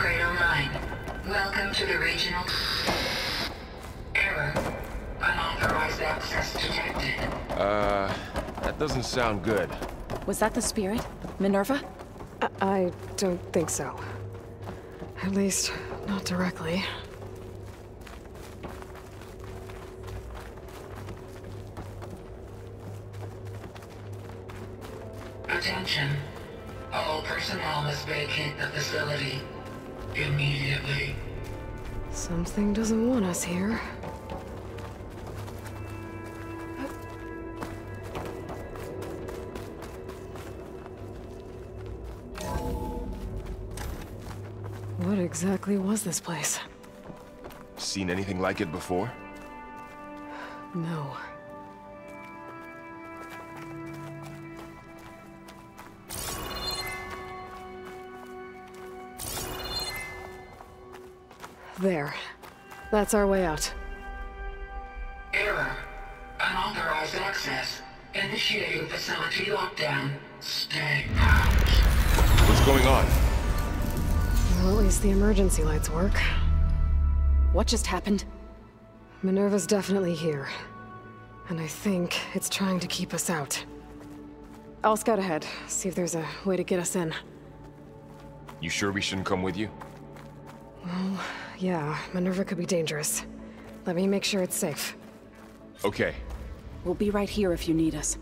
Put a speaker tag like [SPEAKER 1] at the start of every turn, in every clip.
[SPEAKER 1] Crater Line. Welcome to the regional... Error. Unauthorized access detected.
[SPEAKER 2] That doesn't sound good.
[SPEAKER 3] Was that the spirit? Minerva?
[SPEAKER 4] I don't think so. At least, not directly.
[SPEAKER 1] Attention. All personnel must vacate the facility. Immediately.
[SPEAKER 4] Something doesn't want us here. What exactly was this place?
[SPEAKER 2] Seen anything like it before?
[SPEAKER 4] No. There. That's our way out.
[SPEAKER 1] Error. Unauthorized access. Initiating facility lockdown. Stay out.
[SPEAKER 2] What's going on?
[SPEAKER 4] Well, at least the emergency lights work.
[SPEAKER 3] What just happened?
[SPEAKER 4] Minerva's definitely here. And I think it's trying to keep us out. I'll scout ahead, see if there's a way to get us in.
[SPEAKER 2] You sure we shouldn't come with you?
[SPEAKER 4] Well, yeah, Minerva could be dangerous. Let me make sure it's safe.
[SPEAKER 2] Okay.
[SPEAKER 3] We'll be right here if you need us.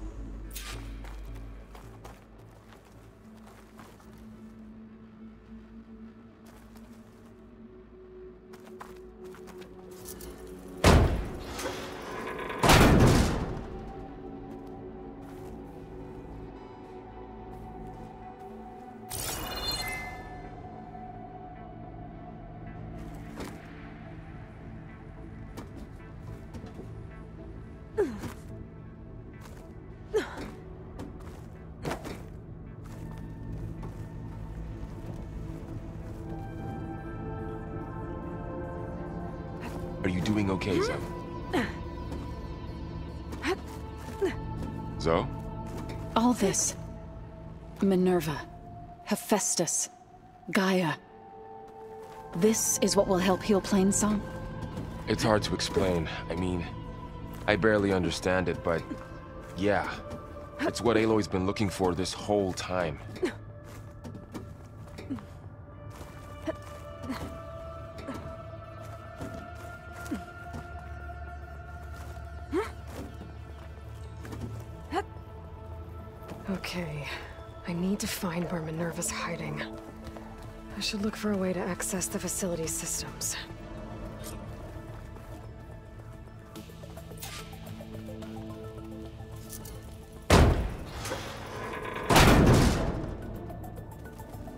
[SPEAKER 2] Are you doing okay, Zoe? Zoe?
[SPEAKER 3] All this. Minerva. Hephaestus. Gaia. This is what will help heal Plainsong?
[SPEAKER 2] It's hard to explain. I mean, I barely understand it, but... yeah. It's what Aloy's been looking for this whole time.
[SPEAKER 4] Okay. I need to find where Minerva's hiding. I should look for a way to access the facility's systems.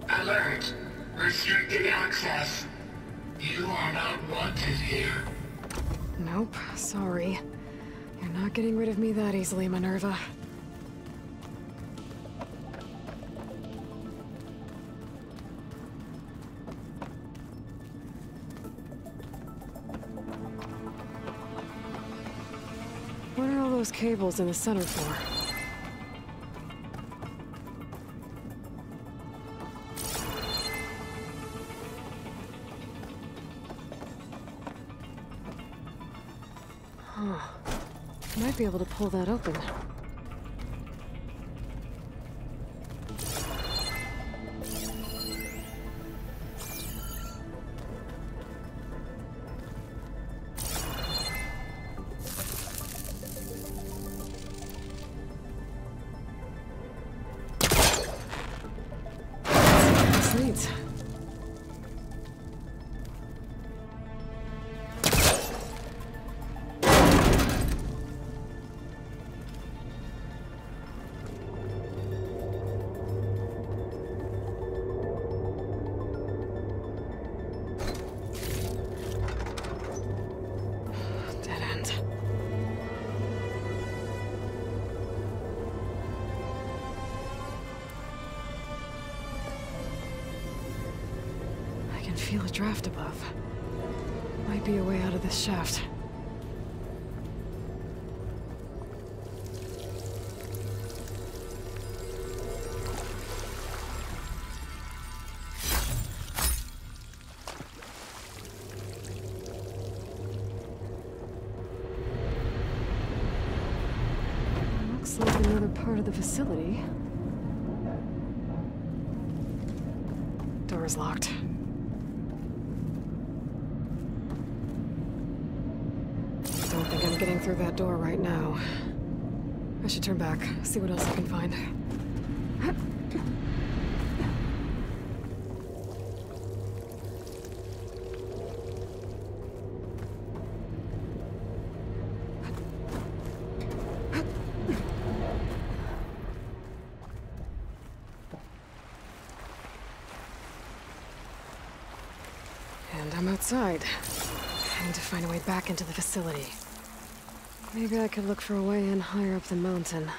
[SPEAKER 1] Alert. Restricted access. You are not wanted here.
[SPEAKER 4] Nope, sorry. You're not getting rid of me that easily, Minerva. What are all those cables in the center for? Huh. Might be able to pull that open. This leads. Dead end. I can feel a draft above. Might be a way out of this shaft. Looks like another part of the facility. Door's locked. Don't think I'm getting through that door right now. I should turn back, see what else I can find. And I'm outside. I need to find a way back into the facility. Maybe I could look for a way in higher up the mountain.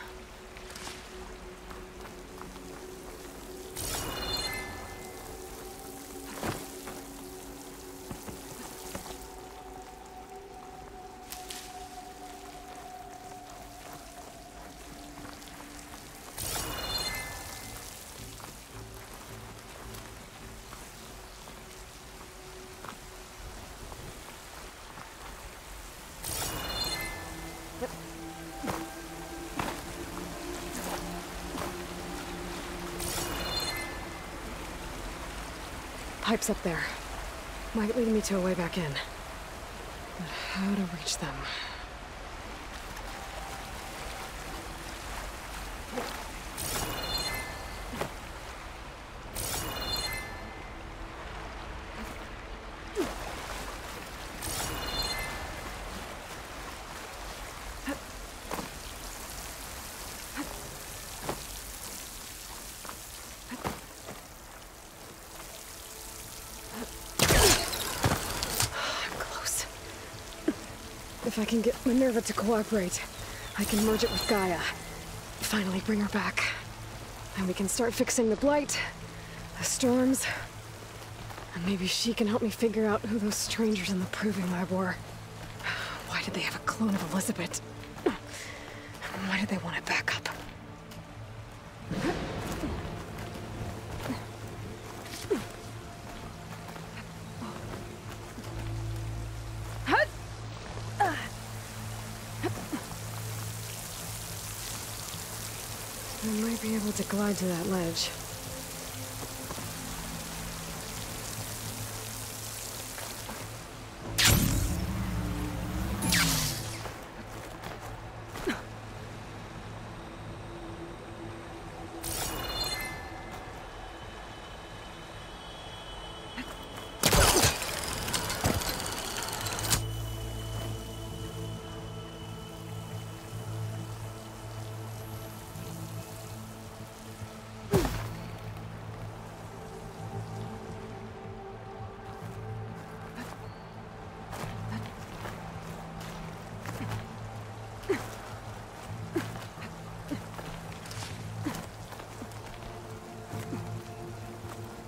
[SPEAKER 4] Pipes up there. Might lead me to a way back in. But how to reach them? If I can get Minerva to cooperate, I can merge it with Gaia. Finally bring her back. And we can start fixing the blight, the storms, and maybe she can help me figure out who those strangers in the proving lab were. Why did they have a clone of Elizabeth? Why did they want it back up? I might be able to glide to that ledge.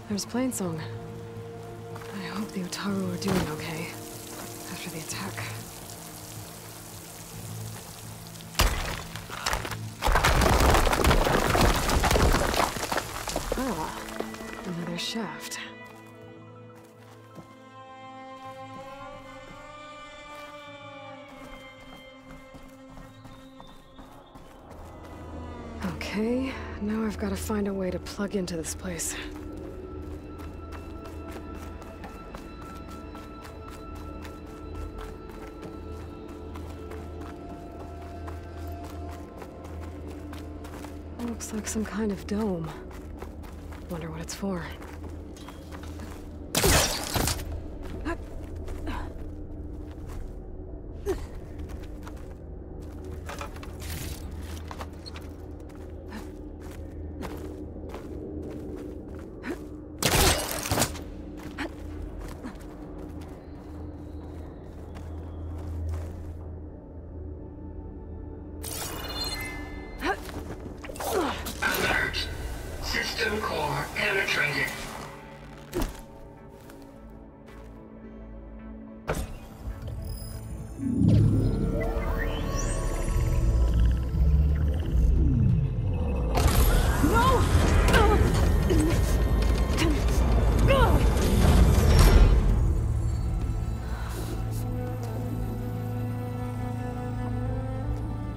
[SPEAKER 4] There's Plainsong. I hope the Utaru are doing okay after the attack. Ah, another shaft. Okay, now I've got to find a way to plug into this place. Looks like some kind of dome. Wonder what it's for.
[SPEAKER 1] System core penetrated.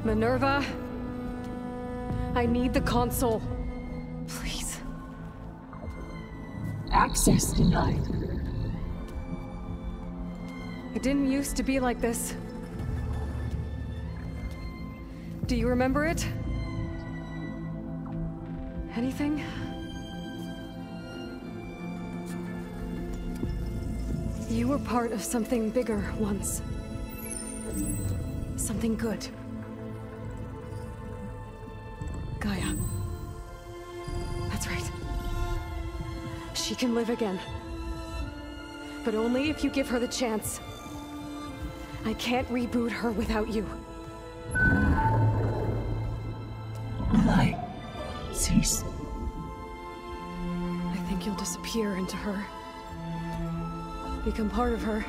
[SPEAKER 4] Minerva? I need the console. Please.
[SPEAKER 1] Access denied.
[SPEAKER 4] It didn't used to be like this. Do you remember it? Anything? You were part of something bigger once. Something good. Gaia. That's right. She can live again. But only if you give her the chance. I can't reboot her without you.
[SPEAKER 1] Aloy, cease.
[SPEAKER 4] I think you'll disappear into her. Become part of her,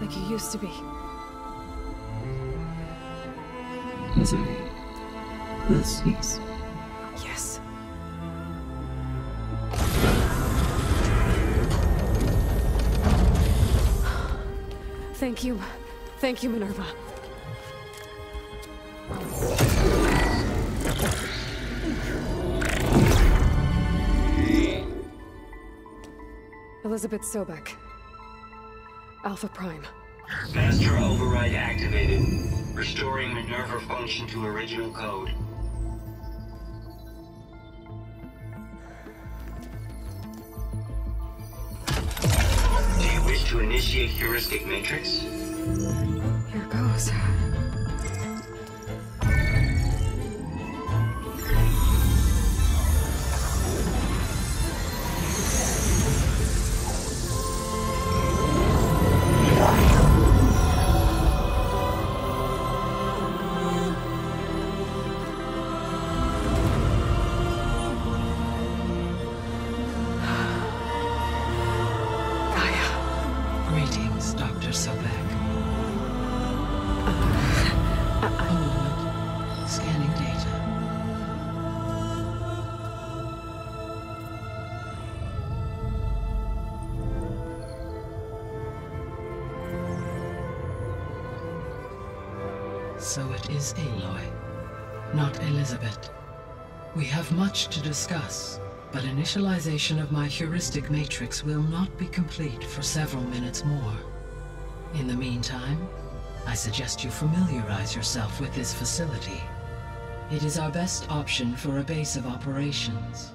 [SPEAKER 4] like you used to be.
[SPEAKER 1] Misery will cease.
[SPEAKER 4] Yes. Thank you. Thank you, Minerva. Elizabeth Sobek. Alpha Prime.
[SPEAKER 5] Master override activated. Restoring Minerva function to original code. Do you wish to initiate heuristic matrix?
[SPEAKER 4] Here goes.
[SPEAKER 1] Greetings, Dr. Sobek. A moment. Scanning data. So it is Aloy, not Elizabeth. We have much to discuss, but initialization of my heuristic matrix will not be complete for several minutes more. In the meantime, I suggest you familiarize yourself with this facility. It is our best option for a base of operations,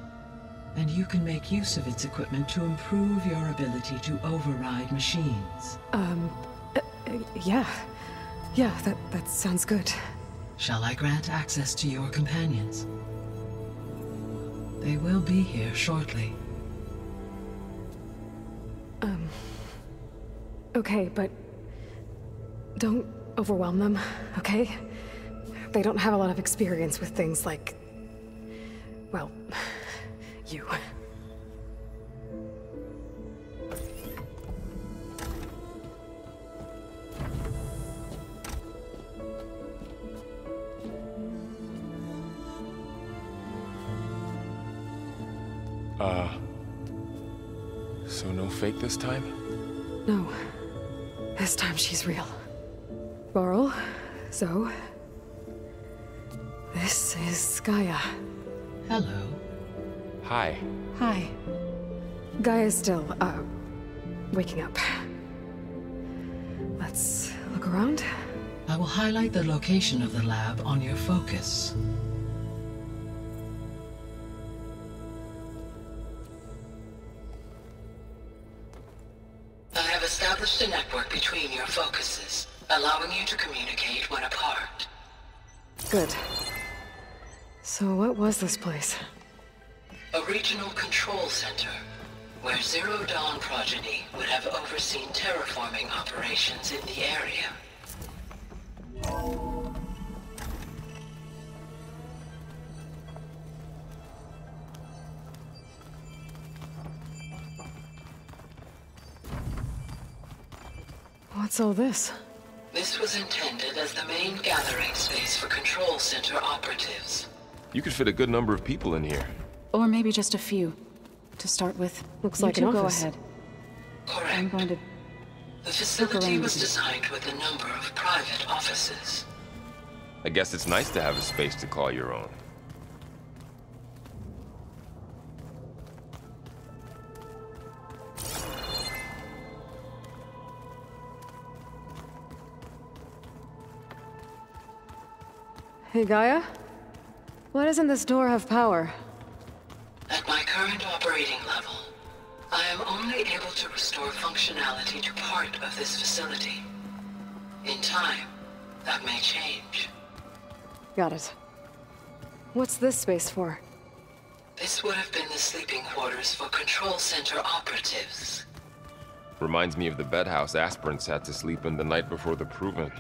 [SPEAKER 1] and you can make use of its equipment to improve your ability to override machines.
[SPEAKER 4] Yeah. Yeah, that sounds good.
[SPEAKER 1] Shall I grant access to your companions? They will be here shortly.
[SPEAKER 4] Okay, but don't overwhelm them, okay? They don't have a lot of experience with things like, well, you.
[SPEAKER 2] So no fake this time?
[SPEAKER 4] No. This time she's real. Laurel, Zoe. This is Gaia.
[SPEAKER 1] Hello.
[SPEAKER 2] Hi.
[SPEAKER 3] Hi.
[SPEAKER 4] Gaia's still, waking up. Let's look around.
[SPEAKER 1] I will highlight the location of the lab on your focus. I have established a network between your focuses, allowing you to communicate when apart.
[SPEAKER 4] Good. So what was this place?
[SPEAKER 1] A regional control center, where Zero Dawn progeny would have overseen terraforming operations in the area.
[SPEAKER 4] What's all this?
[SPEAKER 1] This was intended as the main gathering space for control center operatives.
[SPEAKER 2] You could fit a good number of people in here.
[SPEAKER 3] Or maybe just a few. To start with.
[SPEAKER 4] Looks
[SPEAKER 3] You
[SPEAKER 4] like
[SPEAKER 3] two
[SPEAKER 4] an
[SPEAKER 3] go
[SPEAKER 4] office.
[SPEAKER 3] ahead.
[SPEAKER 1] Correct.
[SPEAKER 3] I'm going to...
[SPEAKER 1] The facility was
[SPEAKER 3] around.
[SPEAKER 1] designed with a number of private offices.
[SPEAKER 2] I guess it's nice to have a space to call your own.
[SPEAKER 4] Hey, Gaia? Why doesn't this door have power?
[SPEAKER 1] At my current operating level, I am only able to restore functionality to part of this facility. In time, that may change.
[SPEAKER 4] Got it. What's this space for?
[SPEAKER 1] This would have been the sleeping quarters for Control Center operatives.
[SPEAKER 2] Reminds me of the bedhouse aspirants had to sleep in the night before the proving.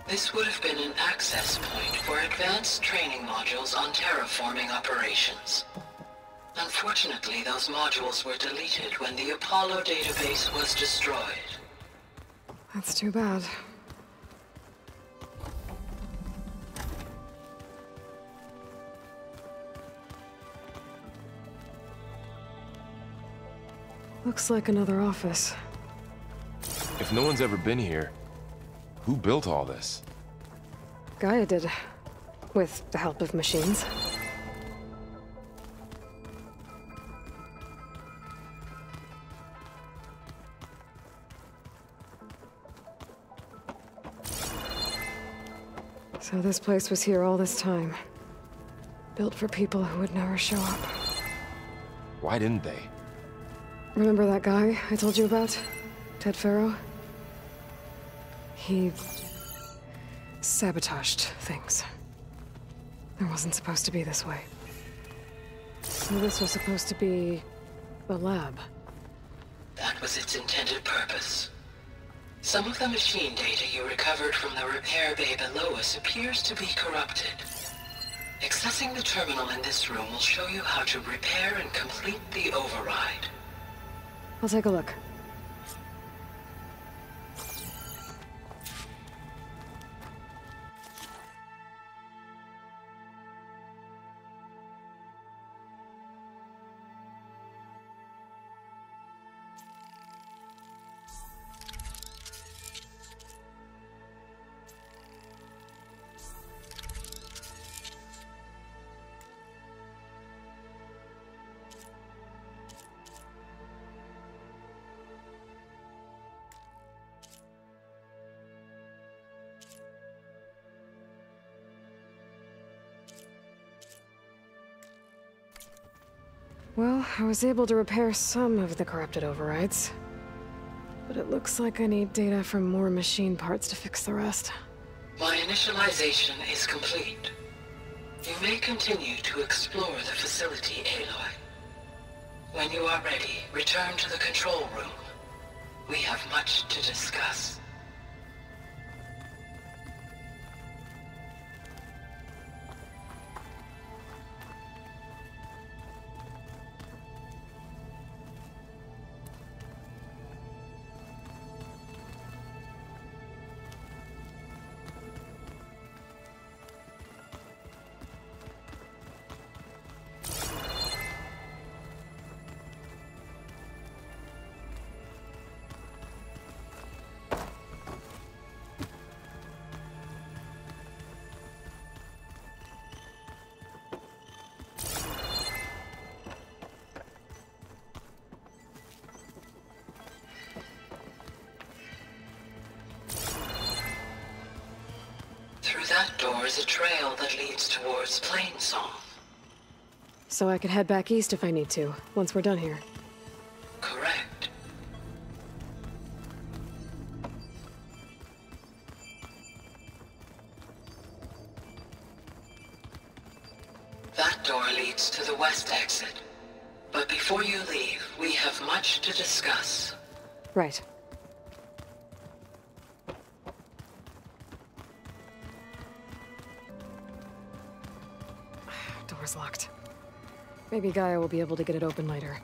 [SPEAKER 1] This would have been an access point for advanced training modules on terraforming operations. Unfortunately, those modules were deleted when the Apollo database was destroyed.
[SPEAKER 4] That's too bad. Looks like another office.
[SPEAKER 2] If no one's ever been here, who built all this?
[SPEAKER 4] Gaia did. With the help of machines. So this place was here all this time. Built for people who would never show up.
[SPEAKER 2] Why didn't they?
[SPEAKER 4] Remember that guy I told you about? Ted Farrow? He sabotaged things. It wasn't supposed to be this way. So this was supposed to be a lab.
[SPEAKER 1] That was its intended purpose. Some of the machine data you recovered from the repair bay below us appears to be corrupted. Accessing the terminal in this room will show you how to repair and complete the override.
[SPEAKER 4] I'll take a look. Well, I was able to repair some of the corrupted overrides. But it looks like I need data from more machine parts to fix the rest.
[SPEAKER 1] My initialization is complete. You may continue to explore the facility, Aloy. When you are ready, return to the control room. We have much to discuss. Through that door is a trail that leads towards Plainsong.
[SPEAKER 4] So I could head back east if I need to, once we're done here.
[SPEAKER 1] Correct. That door leads to the west exit. But before you leave, we have much to discuss.
[SPEAKER 4] Right. Door's locked. Maybe Gaia will be able to get it open later.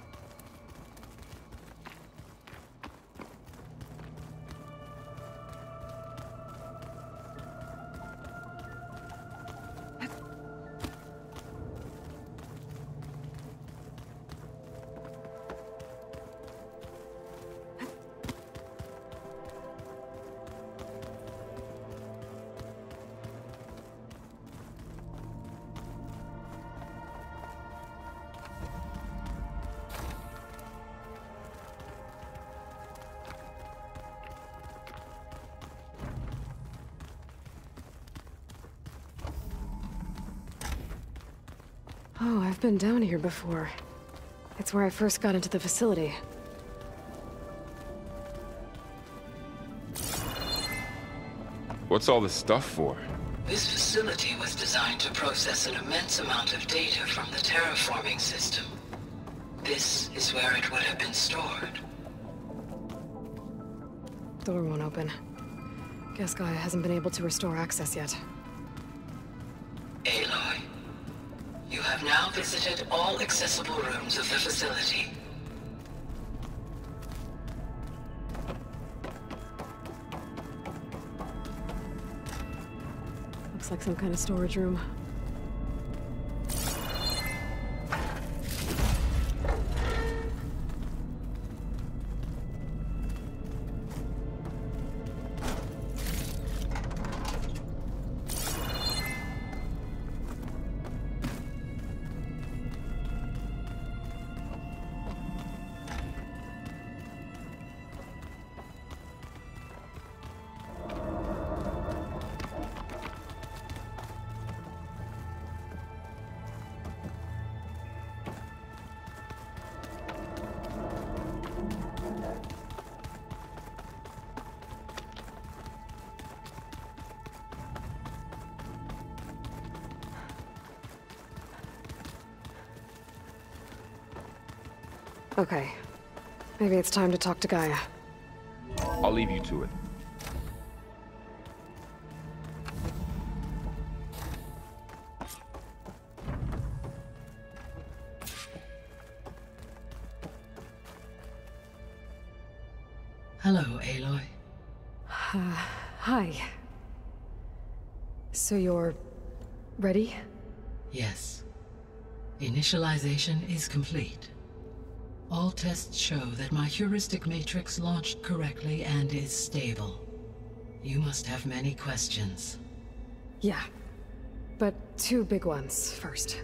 [SPEAKER 4] Oh, I've been down here before. It's where I first got into the facility.
[SPEAKER 2] What's all this stuff for?
[SPEAKER 1] This facility was designed to process an immense amount of data from the terraforming system. This is where it would have been stored.
[SPEAKER 4] Door won't open. Guess Gaia hasn't been able to restore access yet.
[SPEAKER 1] Aloy, you have now visited all accessible rooms of the facility.
[SPEAKER 4] Looks like some kind of storage room. Okay. Maybe it's time to talk to Gaia.
[SPEAKER 2] I'll leave you to it.
[SPEAKER 1] Hello, Aloy.
[SPEAKER 4] Hi. So you're... ready?
[SPEAKER 1] Yes. Initialization is complete. All tests show that my heuristic matrix launched correctly and is stable. You must have many questions.
[SPEAKER 4] Yeah. But two big ones first.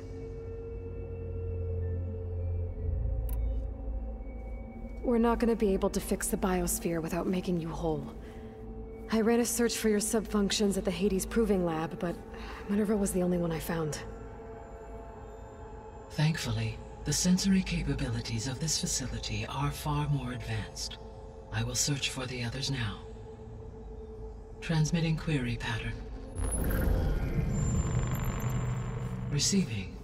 [SPEAKER 4] We're not gonna be able to fix the biosphere without making you whole. I ran a search for your subfunctions at the Hades Proving Lab, but Minerva was the only one I found.
[SPEAKER 1] Thankfully, the sensory capabilities of this facility are far more advanced. I will search for the others now. Transmitting query pattern. Receiving.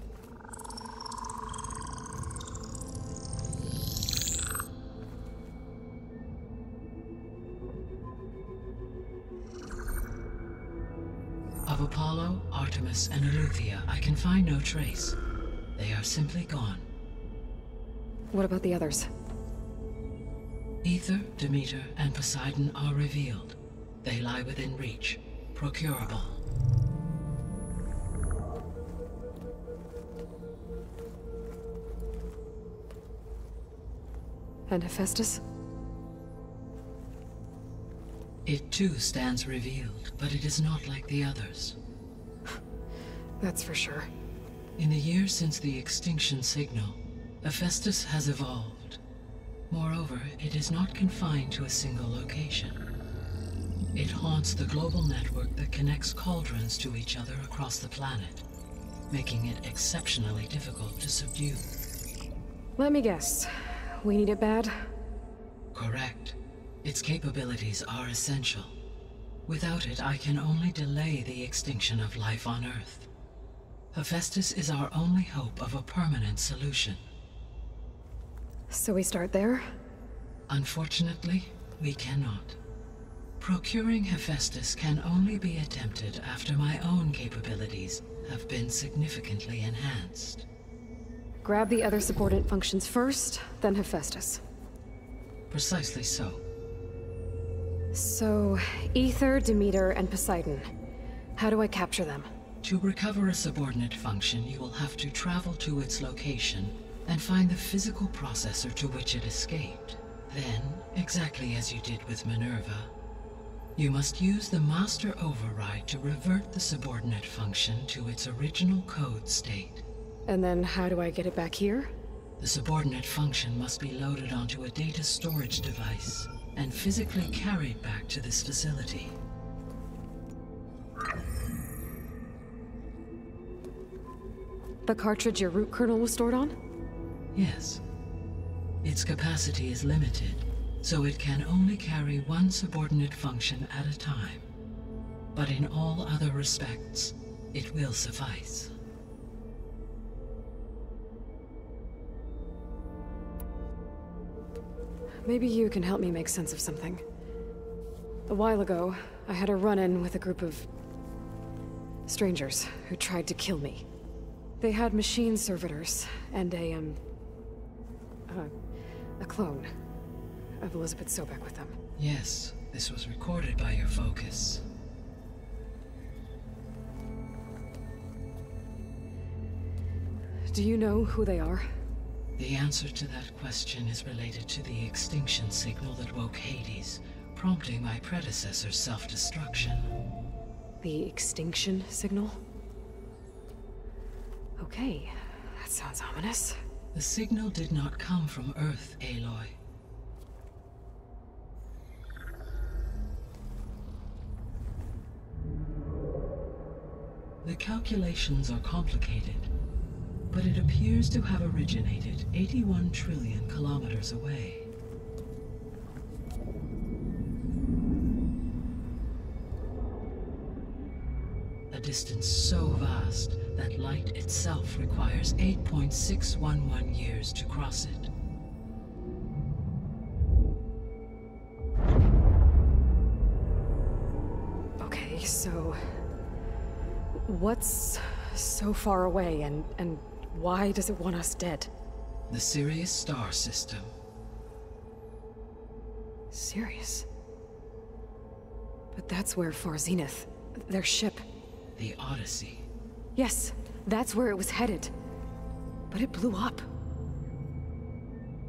[SPEAKER 1] Of Apollo, Artemis, and Eleuthia, I can find no trace. They are simply gone.
[SPEAKER 4] What about the others?
[SPEAKER 1] Ether, Demeter, and Poseidon are revealed. They lie within reach, procurable.
[SPEAKER 4] And Hephaestus?
[SPEAKER 1] It too stands revealed, but it is not like the others.
[SPEAKER 4] That's for sure.
[SPEAKER 1] In the years since the extinction signal, Hephaestus has evolved. Moreover, it is not confined to a single location. It haunts the global network that connects cauldrons to each other across the planet, making it exceptionally difficult to subdue.
[SPEAKER 4] Let me guess. We need it bad?
[SPEAKER 1] Correct. Its capabilities are essential. Without it, I can only delay the extinction of life on Earth. Hephaestus is our only hope of a permanent solution.
[SPEAKER 4] So we start there?
[SPEAKER 1] Unfortunately, we cannot. Procuring Hephaestus can only be attempted after my own capabilities have been significantly enhanced.
[SPEAKER 4] Grab the other subordinate functions first, then Hephaestus.
[SPEAKER 1] Precisely so.
[SPEAKER 4] So, Ether, Demeter, and Poseidon. How do I capture them?
[SPEAKER 1] To recover a subordinate function, you will have to travel to its location and find the physical processor to which it escaped. Then, exactly as you did with Minerva, you must use the master override to revert the subordinate function to its original code state.
[SPEAKER 4] And then how do I get it back here?
[SPEAKER 1] The subordinate function must be loaded onto a data storage device and physically carried back to this facility.
[SPEAKER 4] The cartridge your root kernel was stored on?
[SPEAKER 1] Yes. Its capacity is limited, so it can only carry one subordinate function at a time. But in all other respects, it will suffice.
[SPEAKER 4] Maybe you can help me make sense of something. A while ago, I had a run-in with a group of strangers who tried to kill me. They had machine servitors and a clone of Elizabeth Sobek with them.
[SPEAKER 1] Yes, this was recorded by your focus.
[SPEAKER 4] Do you know who they are?
[SPEAKER 1] The answer to that question is related to the extinction signal that woke Hades, prompting my predecessor's self-destruction.
[SPEAKER 4] The extinction signal? Okay, that sounds ominous.
[SPEAKER 1] The signal did not come from Earth, Aloy. The calculations are complicated, but it appears to have originated 81 trillion kilometers away. A distance so vast that light itself requires 8.611 years to cross it.
[SPEAKER 4] Okay, so what's so far away and why does it want us dead?
[SPEAKER 1] The Sirius star system.
[SPEAKER 4] Sirius? But that's where Far Zenith, their ship.
[SPEAKER 1] The Odyssey.
[SPEAKER 4] Yes, that's where it was headed. But it blew up.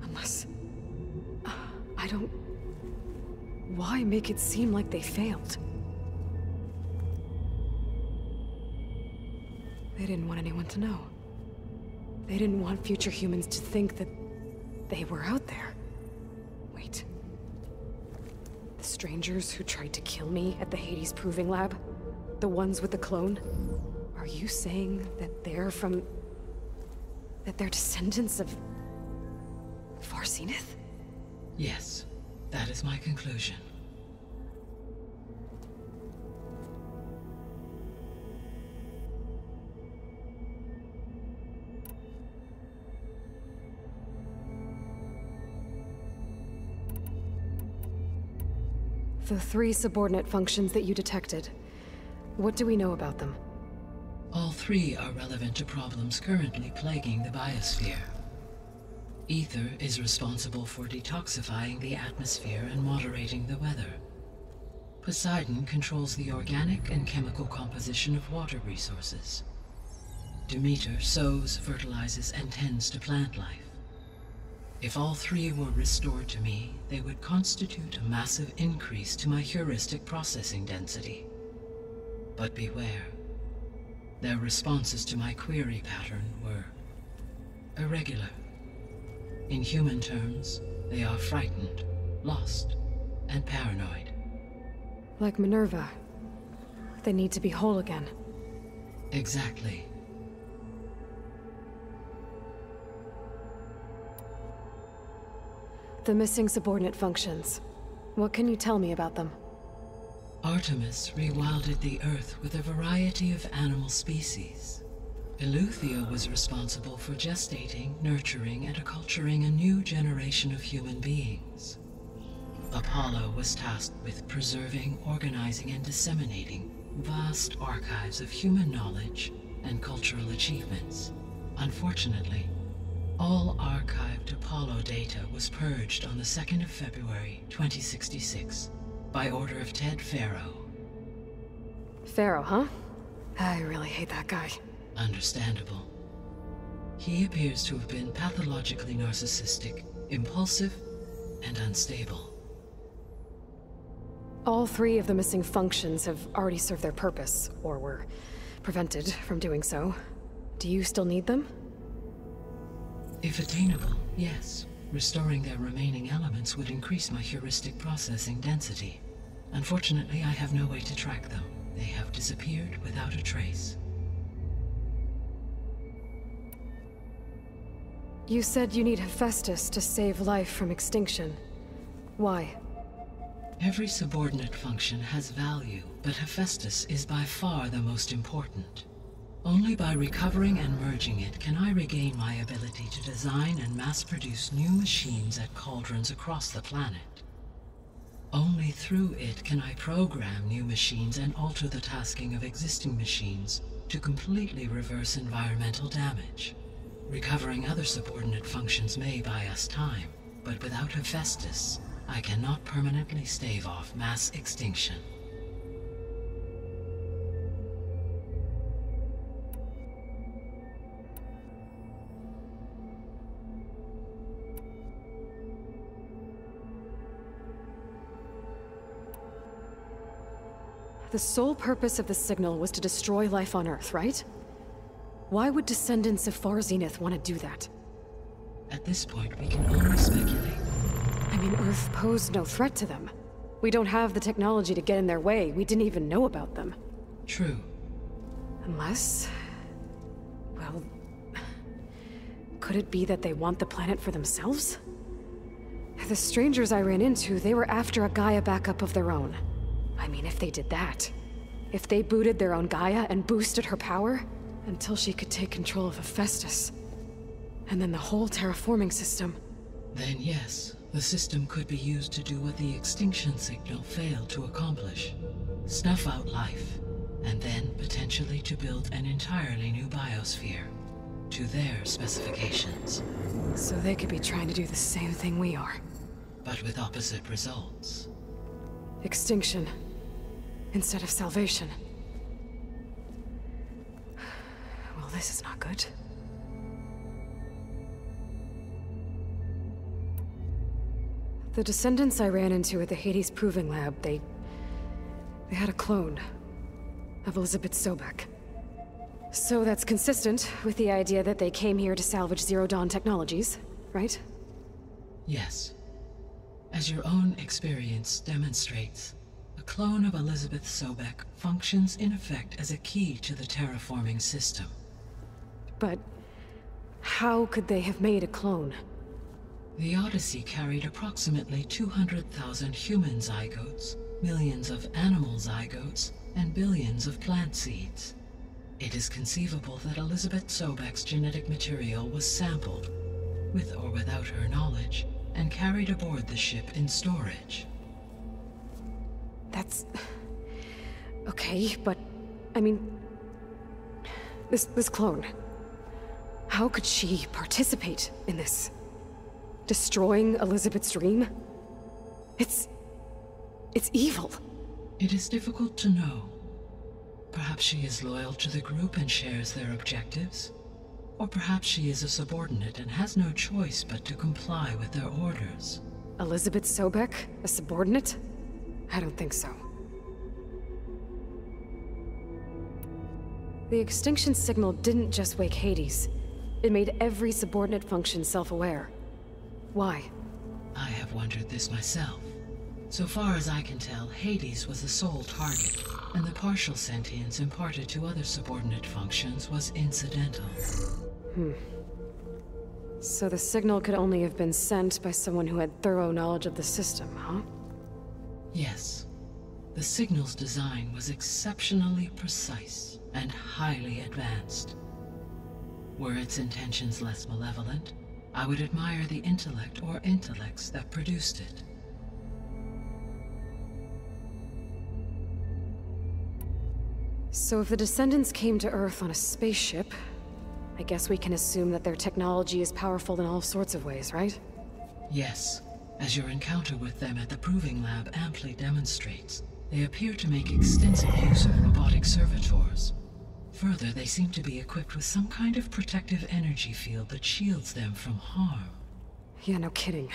[SPEAKER 4] Unless... I don't... Why make it seem like they failed? They didn't want anyone to know. They didn't want future humans to think that they were out there. Wait. The strangers who tried to kill me at the Hades Proving Lab? The ones with the clone? Are you saying that they're from... that they're descendants of... Far Zenith?
[SPEAKER 1] Yes, that is my conclusion.
[SPEAKER 4] The 3 subordinate functions that you detected. What do we know about them?
[SPEAKER 1] All 3 are relevant to problems currently plaguing the biosphere. Ether is responsible for detoxifying the atmosphere and moderating the weather. Poseidon controls the organic and chemical composition of water resources. Demeter sows, fertilizes, and tends to plant life. If all 3 were restored to me, they would constitute a massive increase to my heuristic processing density. But beware. Their responses to my query pattern were irregular. In human terms, they are frightened, lost, and paranoid.
[SPEAKER 4] Like Minerva. They need to be whole again.
[SPEAKER 1] Exactly.
[SPEAKER 4] The missing subordinate functions. What can you tell me about them?
[SPEAKER 1] Artemis rewilded the Earth with a variety of animal species. Eleuthia was responsible for gestating, nurturing, and acculturating a new generation of human beings. Apollo was tasked with preserving, organizing, and disseminating vast archives of human knowledge and cultural achievements. Unfortunately, all archived Apollo data was purged on the 2nd of February, 2066, by order of Ted Faro.
[SPEAKER 4] Faro, huh? I really hate that guy.
[SPEAKER 1] Understandable. He appears to have been pathologically narcissistic, impulsive, and unstable.
[SPEAKER 4] All 3 of the missing functions have already served their purpose, or were prevented from doing so. Do you still need them?
[SPEAKER 1] If attainable, yes. Restoring their remaining elements would increase my heuristic processing density. Unfortunately, I have no way to track them. They have disappeared without a trace.
[SPEAKER 4] You said you need Hephaestus to save life from extinction. Why?
[SPEAKER 1] Every subordinate function has value, but Hephaestus is by far the most important. Only by recovering and merging it can I regain my ability to design and mass-produce new machines at cauldrons across the planet. Only through it can I program new machines and alter the tasking of existing machines to completely reverse environmental damage. Recovering other subordinate functions may buy us time, but without Hephaestus, I cannot permanently stave off mass extinction.
[SPEAKER 4] The sole purpose of the signal was to destroy life on Earth, right? Why would descendants of Far Zenith want to do that?
[SPEAKER 1] At this point, we can only speculate.
[SPEAKER 4] I mean, Earth posed no threat to them. We don't have the technology to get in their way. We didn't even know about them.
[SPEAKER 1] True.
[SPEAKER 4] Unless... well... could it be that they want the planet for themselves? The strangers I ran into, they were after a Gaia backup of their own. I mean, if they did that... if they booted their own Gaia and boosted her power... until she could take control of Hephaestus. And then the whole terraforming system.
[SPEAKER 1] Then yes, the system could be used to do what the extinction signal failed to accomplish. Snuff out life, and then potentially to build an entirely new biosphere, to their specifications.
[SPEAKER 4] So they could be trying to do the same thing we are.
[SPEAKER 1] But with opposite results.
[SPEAKER 4] Extinction, instead of salvation. Well, this is not good. The descendants I ran into at the Hades Proving Lab, they had a clone of Elizabeth Sobek. So that's consistent with the idea that they came here to salvage Zero Dawn technologies, right?
[SPEAKER 1] Yes. As your own experience demonstrates, a clone of Elizabeth Sobek functions in effect as a key to the terraforming system.
[SPEAKER 4] But how could they have made a clone?
[SPEAKER 1] The Odyssey carried approximately 200,000 human zygotes, millions of animal zygotes, and billions of plant seeds. It is conceivable that Elizabeth Sobek's genetic material was sampled, with or without her knowledge, and carried aboard the ship in storage.
[SPEAKER 4] That's... okay, but... I mean... This clone... how could she participate in this? Destroying Elizabeth's dream? It's evil.
[SPEAKER 1] It is difficult to know. Perhaps she is loyal to the group and shares their objectives. Or perhaps she is a subordinate and has no choice but to comply with their orders.
[SPEAKER 4] Elizabeth Sobek? A subordinate? I don't think so. The extinction signal didn't just wake Hades. It made every subordinate function self-aware. Why?
[SPEAKER 1] I have wondered this myself. So far as I can tell, Hades was the sole target, and the partial sentience imparted to other subordinate functions was incidental.
[SPEAKER 4] So the signal could only have been sent by someone who had thorough knowledge of the system, huh?
[SPEAKER 1] Yes. The signal's design was exceptionally precise and highly advanced. Were its intentions less malevolent, I would admire the intellect or intellects that produced it.
[SPEAKER 4] So if the descendants came to Earth on a spaceship, I guess we can assume that their technology is powerful in all sorts of ways, right?
[SPEAKER 1] Yes. As your encounter with them at the Proving Lab amply demonstrates, they appear to make extensive use of robotic servitors. Further, they seem to be equipped with some kind of protective energy field that shields them from harm.
[SPEAKER 4] Yeah, no kidding.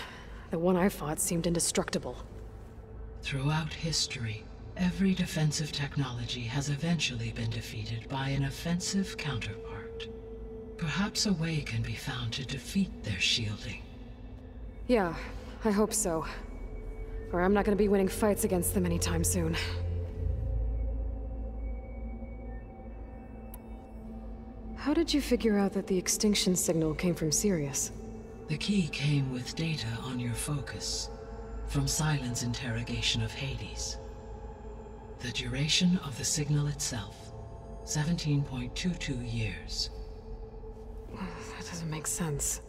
[SPEAKER 4] The one I fought seemed indestructible.
[SPEAKER 1] Throughout history, every defensive technology has eventually been defeated by an offensive counterpart. Perhaps a way can be found to defeat their shielding.
[SPEAKER 4] Yeah, I hope so. Or I'm not gonna be winning fights against them anytime soon. How did you figure out that the extinction signal came from Sirius?
[SPEAKER 1] The key came with data on your focus, from Silent's interrogation of Hades. The duration of the signal itself, 17.22 years.
[SPEAKER 4] That doesn't make sense.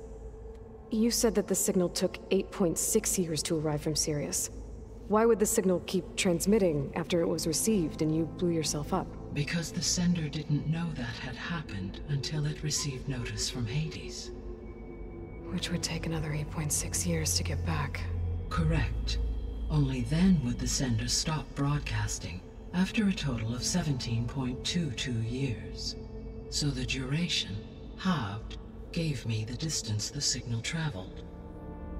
[SPEAKER 4] You said that the signal took 8.6 years to arrive from Sirius. Why would the signal keep transmitting after it was received and you blew yourself up?
[SPEAKER 1] Because the sender didn't know that had happened until it received notice from Hades.
[SPEAKER 4] Which would take another 8.6 years to get back.
[SPEAKER 1] Correct. Only then would the sender stop broadcasting, after a total of 17.22 years. So the duration, halved, gave me the distance the signal traveled.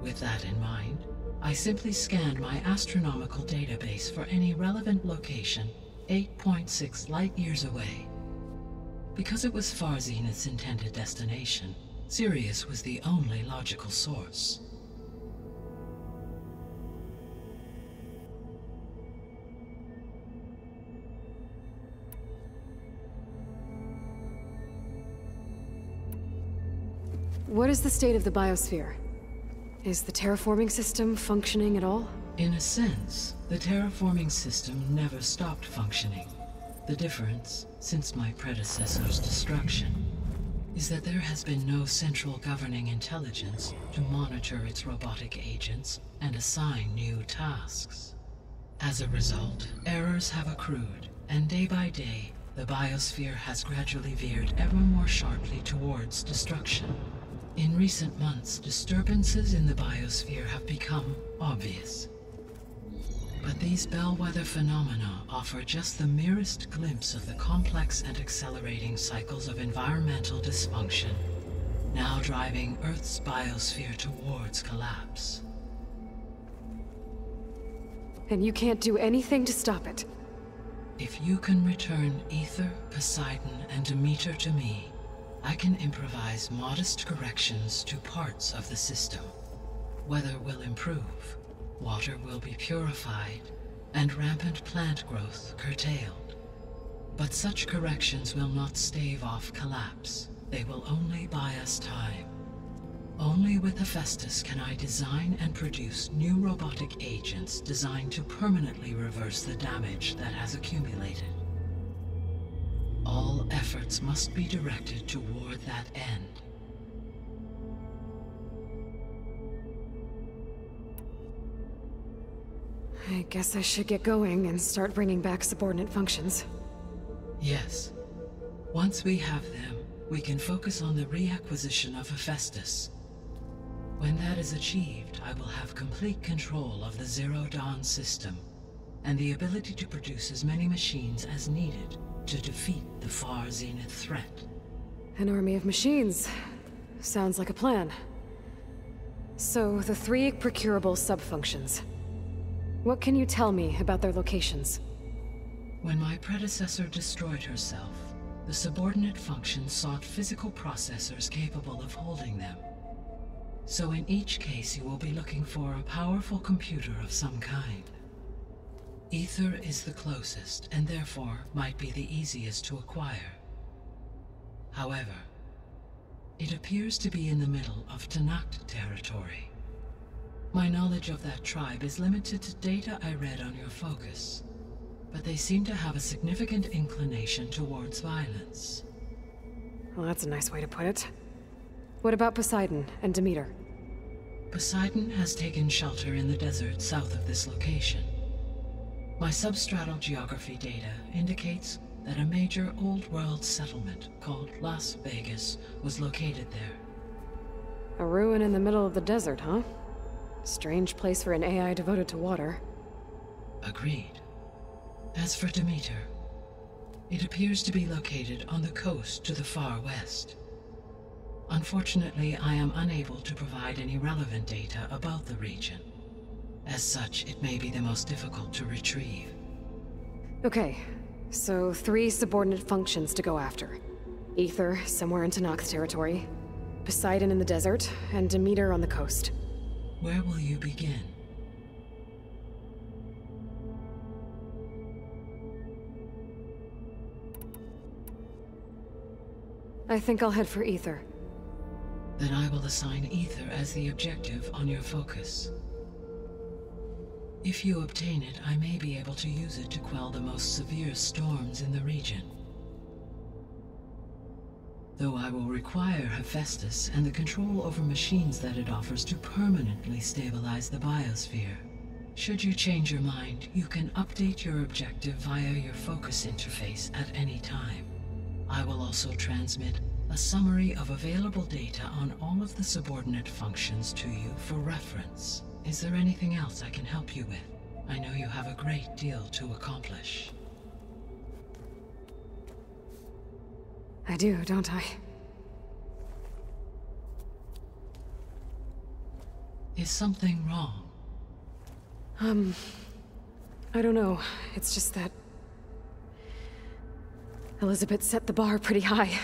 [SPEAKER 1] With that in mind, I simply scanned my astronomical database for any relevant location 8.6 light-years away. Because it was Far Zenith's intended destination, Sirius was the only logical source.
[SPEAKER 4] What is the state of the biosphere? Is the terraforming system functioning at all?
[SPEAKER 1] In a sense, the terraforming system never stopped functioning. The difference, since my predecessor's destruction, is that there has been no central governing intelligence to monitor its robotic agents and assign new tasks. As a result, errors have accrued, and day by day, the biosphere has gradually veered ever more sharply towards destruction. In recent months, disturbances in the biosphere have become obvious. But these bellwether phenomena offer just the merest glimpse of the complex and accelerating cycles of environmental dysfunction, now driving Earth's biosphere towards collapse.
[SPEAKER 4] And you can't do anything to stop it?
[SPEAKER 1] If you can return Aether, Poseidon, and Demeter to me, I can improvise modest corrections to parts of the system. Weather will improve, water will be purified, and rampant plant growth curtailed. But such corrections will not stave off collapse. They will only buy us time. Only with Hephaestus can I design and produce new robotic agents designed to permanently reverse the damage that has accumulated. All efforts must be directed toward that end.
[SPEAKER 4] I guess I should get going and start bringing back subordinate functions.
[SPEAKER 1] Yes. Once we have them, we can focus on the reacquisition of Hephaestus. When that is achieved, I will have complete control of the Zero Dawn system, and the ability to produce as many machines as needed to defeat the Far Zenith threat.
[SPEAKER 4] An army of machines. Sounds like a plan. So, the 3 procurable sub-functions. What can you tell me about their locations?
[SPEAKER 1] When my predecessor destroyed herself, the subordinate functions sought physical processors capable of holding them. So in each case you will be looking for a powerful computer of some kind. Aether is the closest, and therefore might be the easiest to acquire. However, it appears to be in the middle of Tanakh territory. My knowledge of that tribe is limited to data I read on your focus, but they seem to have a significant inclination towards violence.
[SPEAKER 4] Well, that's a nice way to put it. What about Poseidon and Demeter?
[SPEAKER 1] Poseidon has taken shelter in the desert south of this location. My substratal geography data indicates that a major old-world settlement called Las Vegas was located there.
[SPEAKER 4] A ruin in the middle of the desert, huh? Strange place for an AI devoted to water.
[SPEAKER 1] Agreed. As for Demeter, it appears to be located on the coast to the far west. Unfortunately, I am unable to provide any relevant data about the region. As such, it may be the most difficult to retrieve.
[SPEAKER 4] Okay, so 3 subordinate functions to go after. Aether, somewhere in Tanakh territory, Poseidon in the desert, and Demeter on the coast.
[SPEAKER 1] Where will you begin?
[SPEAKER 4] I think I'll head for Aether.
[SPEAKER 1] Then I will assign Ether as the objective on your focus. If you obtain it, I may be able to use it to quell the most severe storms in the region. Though I will require Hephaestus and the control over machines that it offers to permanently stabilize the biosphere. Should you change your mind, you can update your objective via your focus interface at any time. I will also transmit a summary of available data on all of the subordinate functions to you for reference. Is there anything else I can help you with? I know you have a great deal to accomplish.
[SPEAKER 4] I do, don't I?
[SPEAKER 1] Is something wrong?
[SPEAKER 4] I don't know. It's just that Elizabeth set the bar pretty high.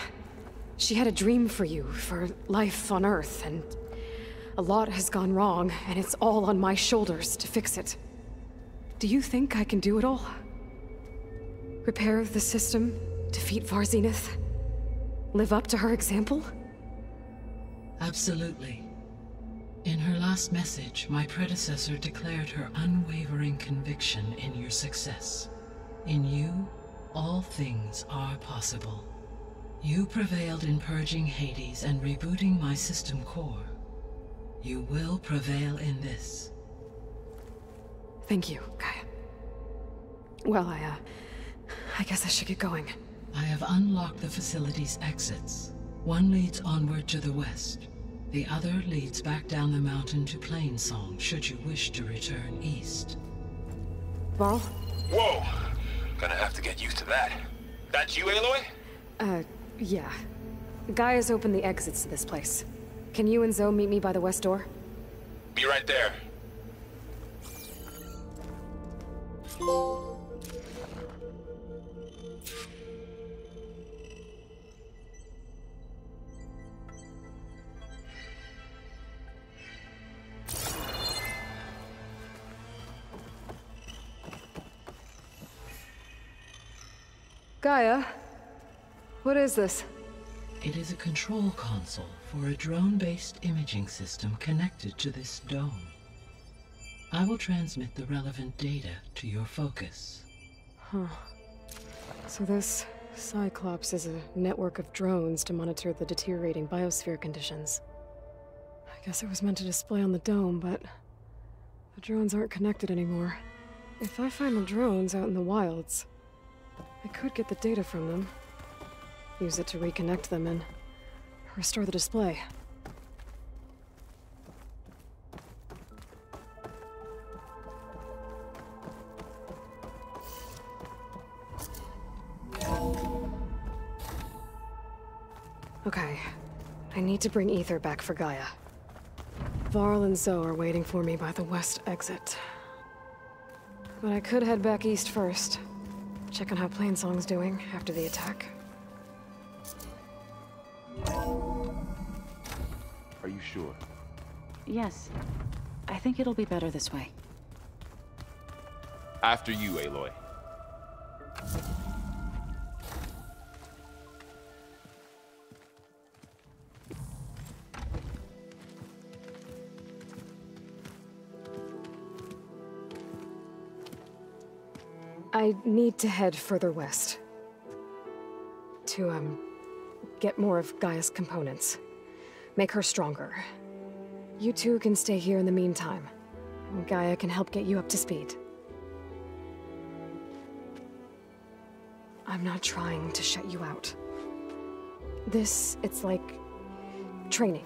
[SPEAKER 4] She had a dream for you, for life on Earth, and a lot has gone wrong, and it's all on my shoulders to fix it. Do you think I can do it all? Repair the system, defeat Varzenith, live up to her example?
[SPEAKER 1] Absolutely. In her last message, my predecessor declared her unwavering conviction in your success. In you, all things are possible. You prevailed in purging Hades and rebooting my system core. You will prevail in this.
[SPEAKER 4] Thank you, Gaia. Well, I guess I should get going.
[SPEAKER 1] I have unlocked the facility's exits. One leads onward to the west. The other leads back down the mountain to Plainsong, should you wish to return east.
[SPEAKER 4] Varl?
[SPEAKER 2] Whoa! Gonna have to get used to that. That's you, Aloy?
[SPEAKER 4] Yeah. Gaia's opened the exits to this place. Can you and Zoe meet me by the west door?
[SPEAKER 2] Be right there.
[SPEAKER 4] Gaia? What is this?
[SPEAKER 1] It is a control console for a drone-based imaging system connected to this dome. I will transmit the relevant data to your focus.
[SPEAKER 4] Huh. So this Cyclops is a network of drones to monitor the deteriorating biosphere conditions. I guess it was meant to display on the dome, but the drones aren't connected anymore. If I find the drones out in the wilds, I could get the data from them, use it to reconnect them and restore the display. Okay, I need to bring Ether back for Gaia. Varl and Zoe are waiting for me by the west exit. But I could head back east first. Check on how Plainsong's doing after the attack.
[SPEAKER 2] Are you sure?
[SPEAKER 3] Yes. I think it'll be better this way.
[SPEAKER 2] After you, Aloy.
[SPEAKER 4] I need to head further west. To, get more of Gaia's components. Make her stronger. You two can stay here in the meantime. And Gaia can help get you up to speed. I'm not trying to shut you out. It's like training.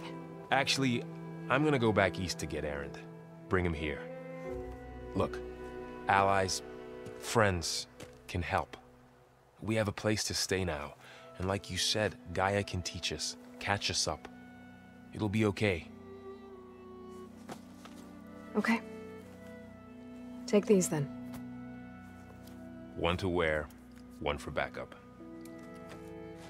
[SPEAKER 2] Actually, I'm gonna go back east to get Erend. Bring him here. Look, allies, friends can help. We have a place to stay now. And like you said, Gaia can teach us, catch us up. It'll be okay.
[SPEAKER 4] Okay. Take these then.
[SPEAKER 2] One to wear, one for backup.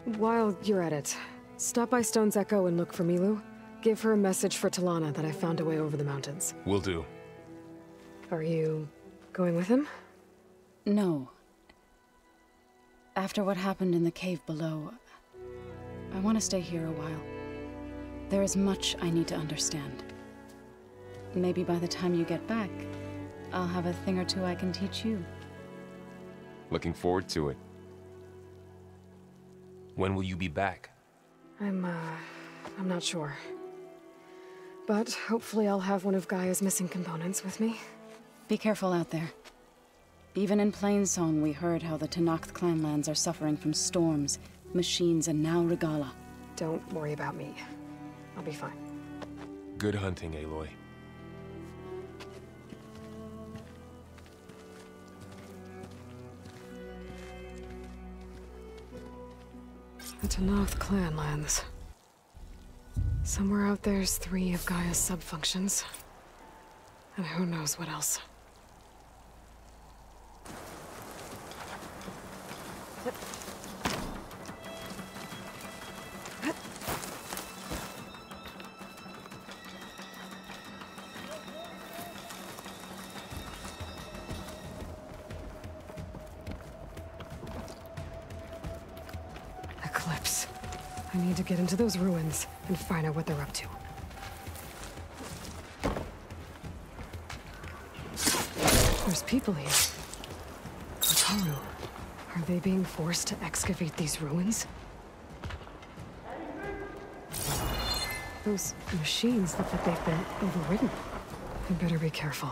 [SPEAKER 4] While you're at it, stop by Stone's Echo and look for Milu. Give her a message for Talana that I found a way over the mountains.
[SPEAKER 2] Will do.
[SPEAKER 4] Are you going with him?
[SPEAKER 3] No. After what happened in the cave below, I want to stay here a while. There is much I need to understand. Maybe by the time you get back, I'll have a thing or two I can teach you.
[SPEAKER 2] Looking forward to it. When will you be back?
[SPEAKER 4] I'm not sure. But hopefully I'll have one of Gaia's missing components with me.
[SPEAKER 3] Be careful out there. Even in Plainsong, we heard how the Tenakth clanlands are suffering from storms, machines, and now Regala.
[SPEAKER 4] Don't worry about me. I'll be fine.
[SPEAKER 2] Good hunting, Aloy.
[SPEAKER 4] The Tenakth clanlands. Somewhere out there's 3 of Gaia's sub-functions. And who knows what else. Eclipse. I need to get into those ruins and find out what they're up to. There's people here. Wataru. Are they being forced to excavate these ruins? Those machines look like they've been overridden. I better be careful.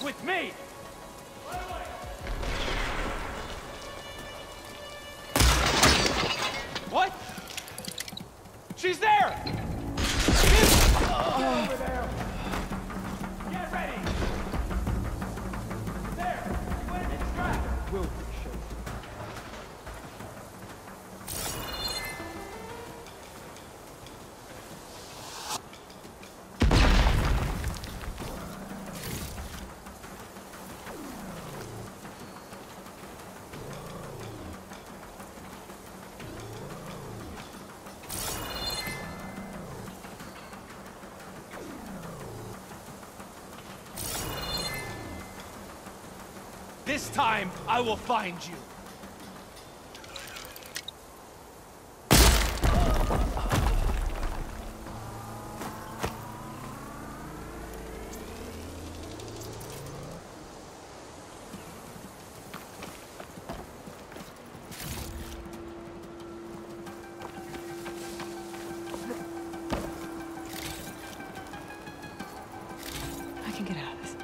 [SPEAKER 6] With me! What? She's there! Over there! Get ready! There! Enemy's trapped! Will be shot. This time, I will find you.
[SPEAKER 4] I can get out of this.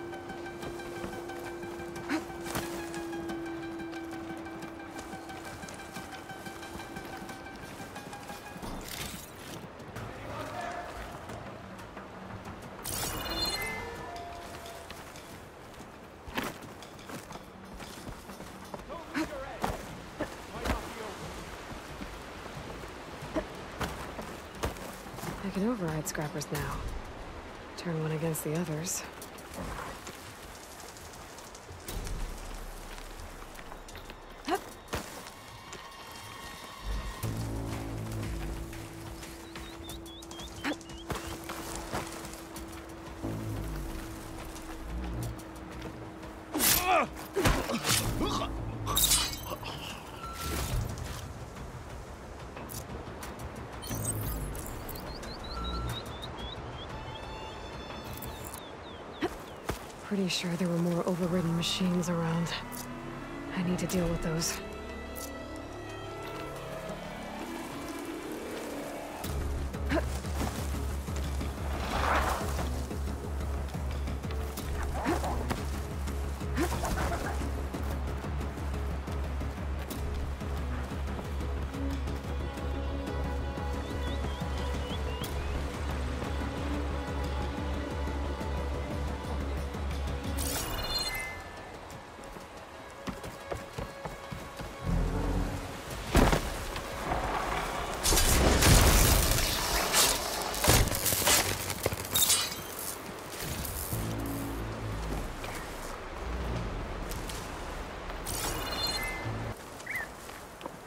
[SPEAKER 4] I can override scrappers now. Turn one against the others. Pretty sure there were more overridden machines around. I need to deal with those.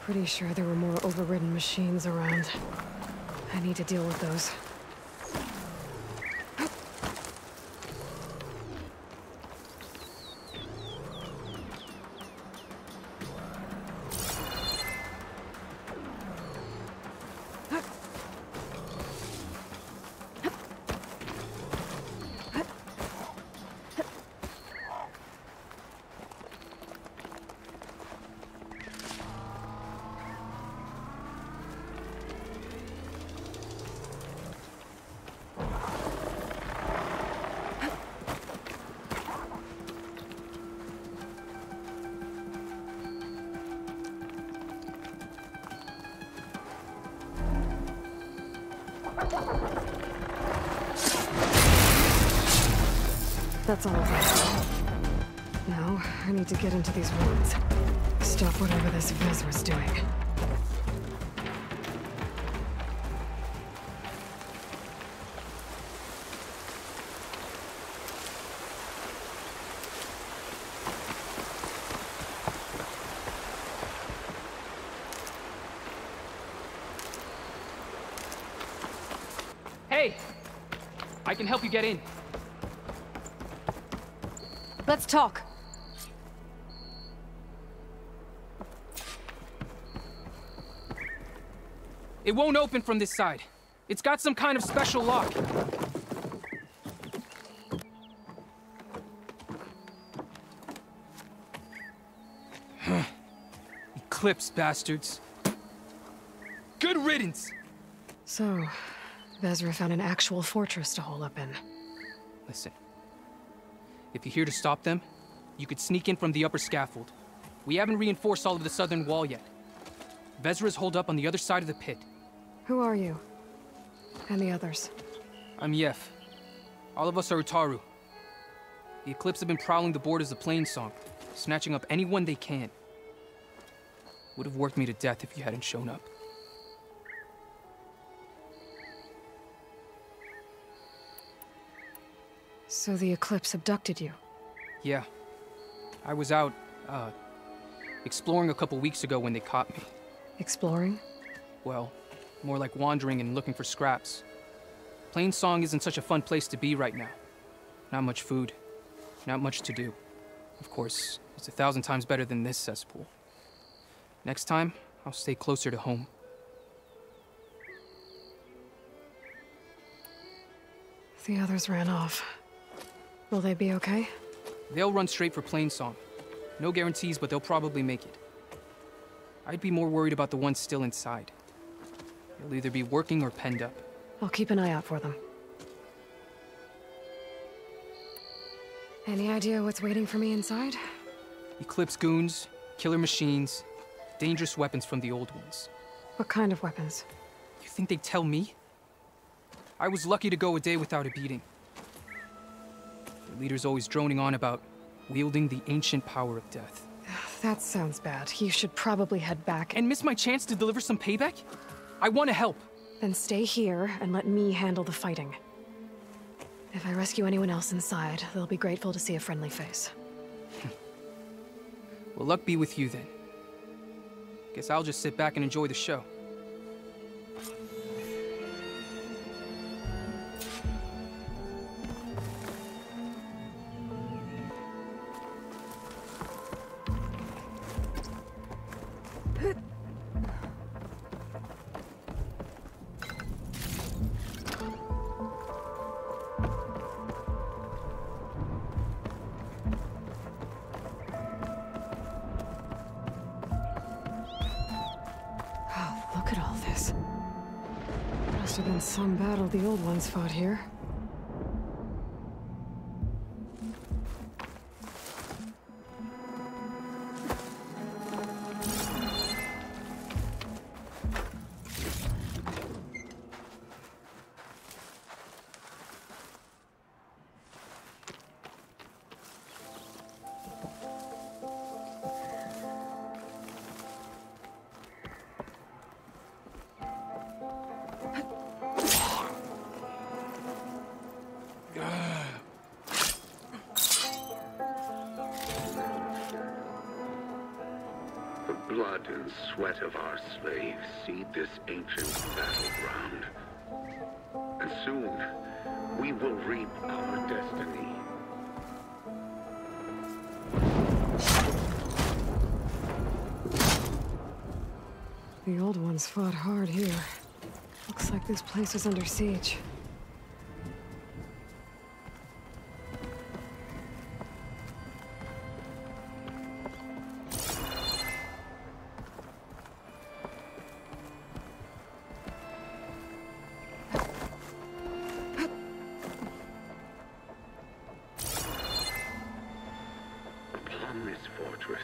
[SPEAKER 4] Pretty sure there were more overridden machines around. I need to deal with those. That's all of that. Now, I need to get into these woods. Stop whatever this Vezra's doing.
[SPEAKER 7] Hey! I can help you get in.
[SPEAKER 3] Let's talk.
[SPEAKER 7] It won't open from this side. It's got some kind of special lock. Eclipse, bastards. Good riddance!
[SPEAKER 4] So, Vezra found an actual fortress to hole up in.
[SPEAKER 7] Listen. If you're here to stop them, you could sneak in from the upper scaffold. We haven't reinforced all of the southern wall yet. Vezra's holed up on the other side of the pit.
[SPEAKER 4] Who are you? And the others?
[SPEAKER 7] I'm Yef. All of us are Utaru. The Eclipse have been prowling the borders of Plainsong, snatching up anyone they can. Would have worked me to death if you hadn't shown up.
[SPEAKER 4] So the Eclipse abducted you?
[SPEAKER 7] Yeah. I was out, exploring a couple weeks ago when they caught me.
[SPEAKER 4] Exploring?
[SPEAKER 7] Well, more like wandering and looking for scraps. Plainsong isn't such a fun place to be right now. Not much food. Not much to do. Of course, it's 1,000 times better than this cesspool. Next time, I'll stay closer to home.
[SPEAKER 4] The others ran off. Will they be okay?
[SPEAKER 7] They'll run straight for Plainsong. No guarantees, but they'll probably make it. I'd be more worried about the ones still inside. They'll either be working or penned up.
[SPEAKER 4] I'll keep an eye out for them. Any idea what's waiting for me inside?
[SPEAKER 7] Eclipse goons, killer machines, dangerous weapons from the old ones.
[SPEAKER 4] What kind of weapons?
[SPEAKER 7] You think they'd tell me? I was lucky to go a day without a beating. The leader's always droning on about wielding the ancient power of death.
[SPEAKER 4] That sounds bad. You should probably head back
[SPEAKER 7] And miss my chance to deliver some payback? I want to help.
[SPEAKER 4] Then stay here and let me handle the fighting. If I rescue anyone else inside, they'll be grateful to see a friendly face.
[SPEAKER 7] Well, luck be with you then. Guess I'll just sit back and enjoy the show.
[SPEAKER 4] Must have been some battle the old ones fought here.
[SPEAKER 8] The blood and sweat of our slaves seed this ancient battleground. And soon, we will reap our destiny.
[SPEAKER 4] The old ones fought hard here. Looks like this place is under siege.
[SPEAKER 8] Upon this fortress,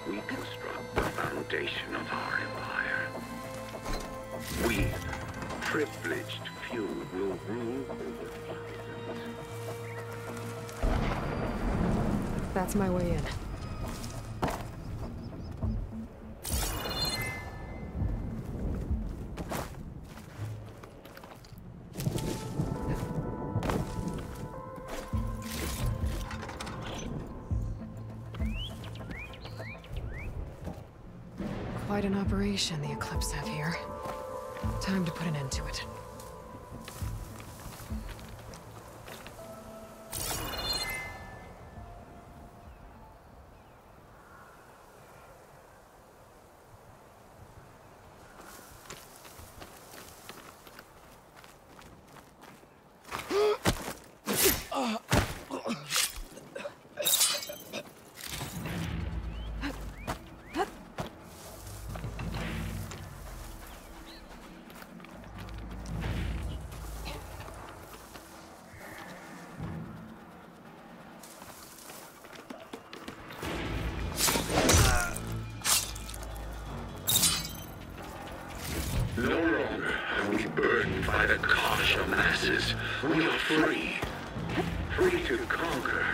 [SPEAKER 8] we construct the foundation of our empire. We, privileged few, will rule over thousands.
[SPEAKER 4] That's my way in. Quite an operation the Eclipse have here. Time to put an end to it.
[SPEAKER 8] No longer are we burdened by the Kasha masses. We are free. Free to conquer.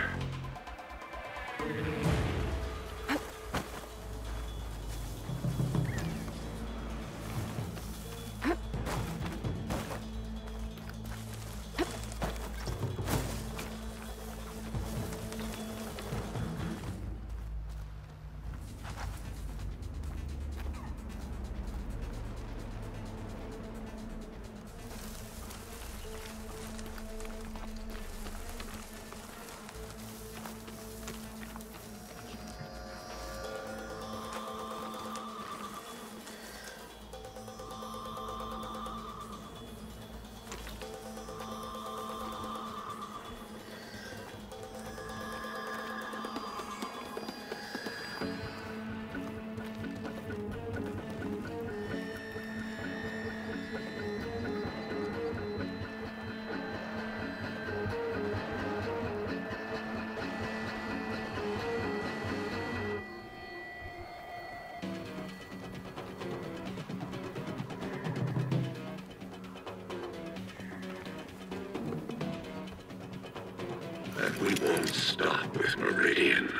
[SPEAKER 8] And we won't stop with Meridian.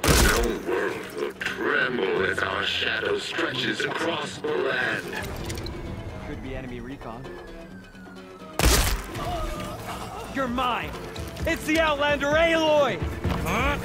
[SPEAKER 8] The known world will tremble as our shadow stretches across the land.
[SPEAKER 6] Could be enemy recon. You're mine! It's the Outlander Aloy! Huh?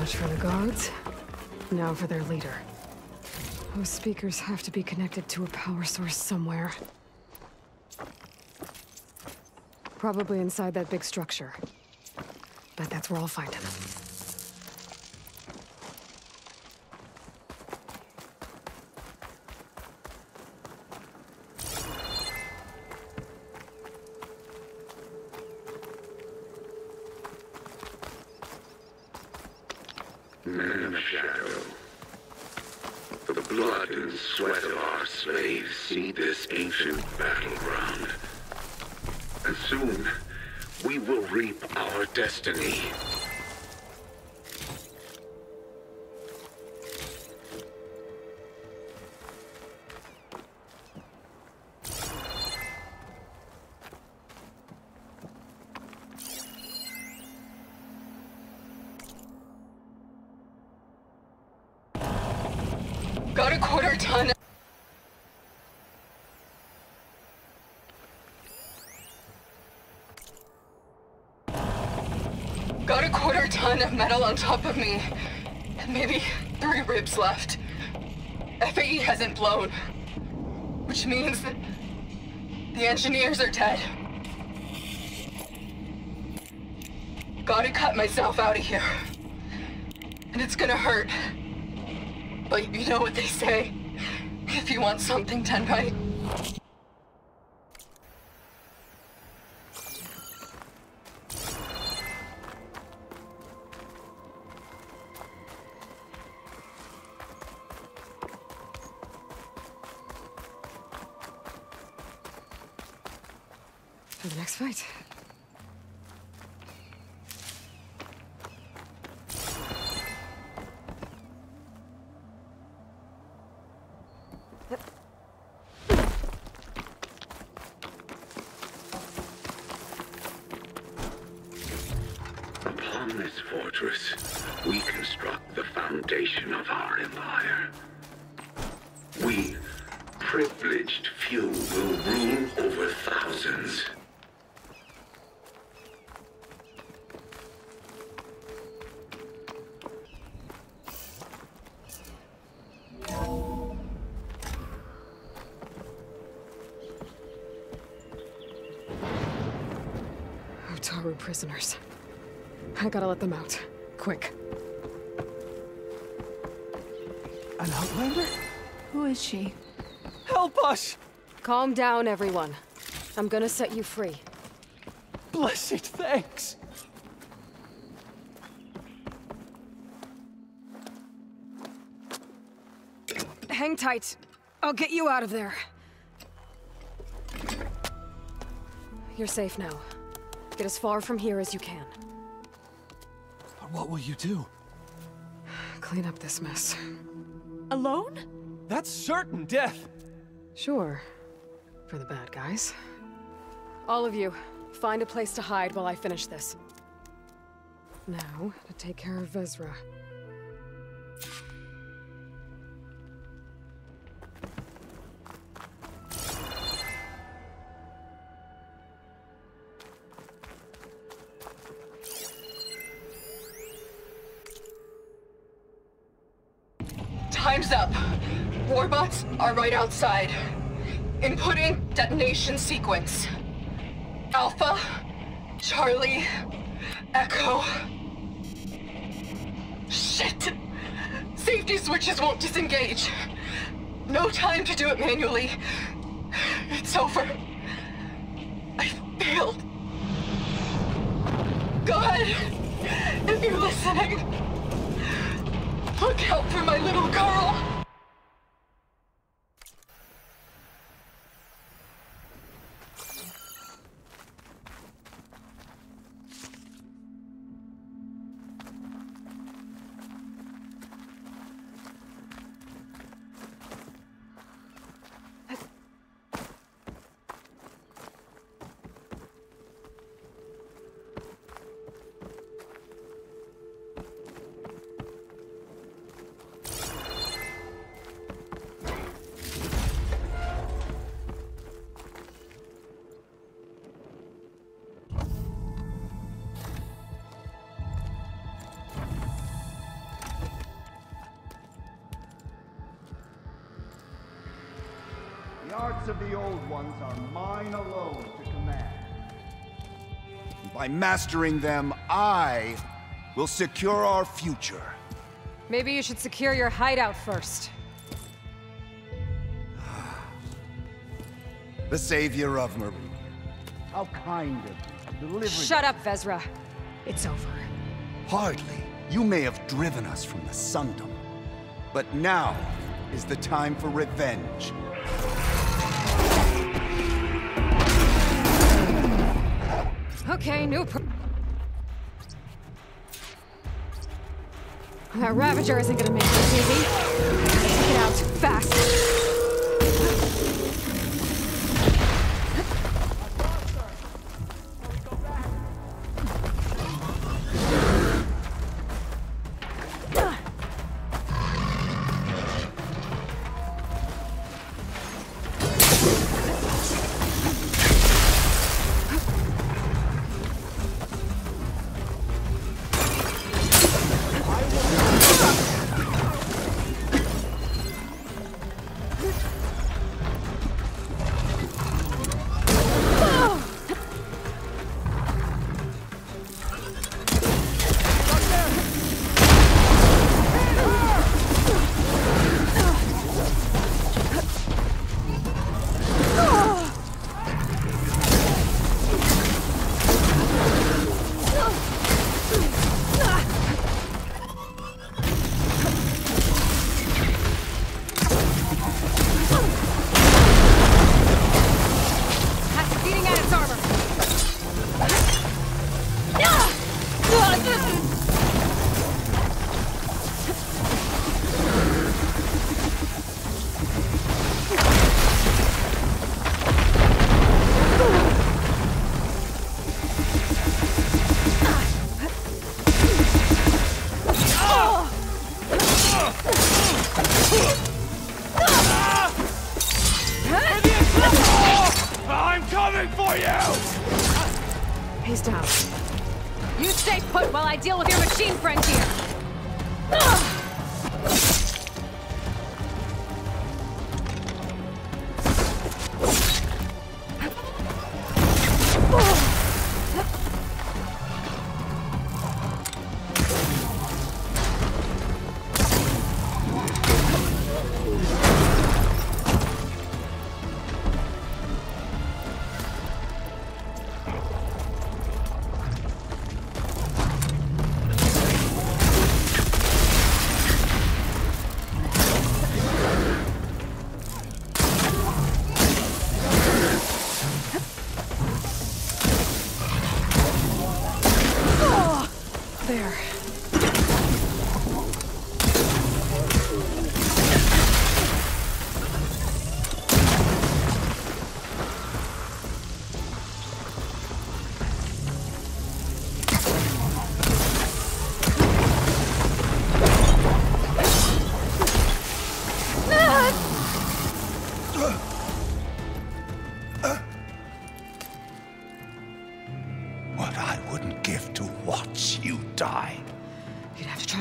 [SPEAKER 4] much for the gods. Now for their leader. Those speakers have to be connected to a power source somewhere. Probably inside that big structure. Bet that's where I'll find him.
[SPEAKER 8] Men of shadow. The blood and sweat of our slaves see this ancient battleground. And soon, we will reap our destiny.
[SPEAKER 9] Got a quarter ton. Got a quarter ton of metal on top of me. Maybe 3 ribs left. FAE hasn't blown. Which means that the engineers are dead. Gotta cut myself out of here. And it's gonna hurt. But you know what they say. If you want something done right.
[SPEAKER 4] For the next fight.
[SPEAKER 8] Upon this fortress, we construct the foundation of our empire. We, privileged few, will rule over thousands.
[SPEAKER 4] Otaru prisoners. I gotta let them out. Quick.
[SPEAKER 6] An outlander?
[SPEAKER 10] Who is she?
[SPEAKER 6] Help us!
[SPEAKER 4] Calm down, everyone. I'm gonna set you free.
[SPEAKER 6] Blessed thanks!
[SPEAKER 4] Hang tight. I'll get you out of there. You're safe now. Get as far from here as you can.
[SPEAKER 6] But what will you do?
[SPEAKER 4] Clean up this mess.
[SPEAKER 10] Alone?
[SPEAKER 6] That's certain death!
[SPEAKER 4] Sure. For the bad guys. All of you, find a place to hide while I finish this. Now, to take care of Vezra.
[SPEAKER 9] Time's up. Warbots are right outside. Inputting detonation sequence. Alpha, Charlie, Echo. Shit! Safety switches won't disengage. No time to do it manually. It's over. I failed. God, if you're listening, look out for my little girl!
[SPEAKER 11] hearts of the old ones are mine alone to command. By mastering them, I will secure our future.
[SPEAKER 4] Maybe you should secure your hideout first.
[SPEAKER 11] The savior of Marie. How kind of you, delivering...
[SPEAKER 4] Shut up, Vezra. It's over.
[SPEAKER 11] Hardly. You may have driven us from the Sundom. But now is the time for revenge.
[SPEAKER 4] Okay, that Ravager isn't gonna make this easy. Take it out fast. He's down. You stay put while I deal with your machine friend here.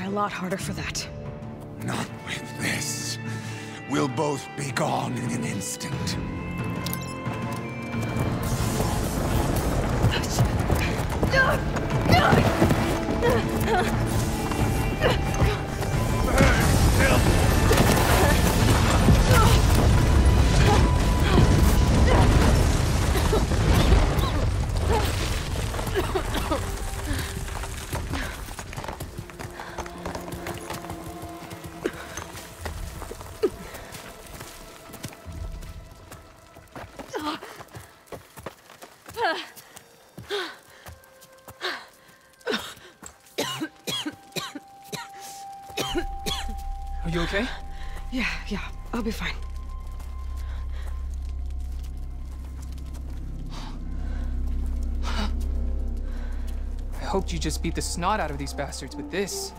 [SPEAKER 4] A lot harder for that.
[SPEAKER 11] Not with this. We'll both be gone in an instant.
[SPEAKER 7] Are you okay?
[SPEAKER 4] Yeah, I'll be fine.
[SPEAKER 7] I hoped you just beat the snot out of these bastards, but this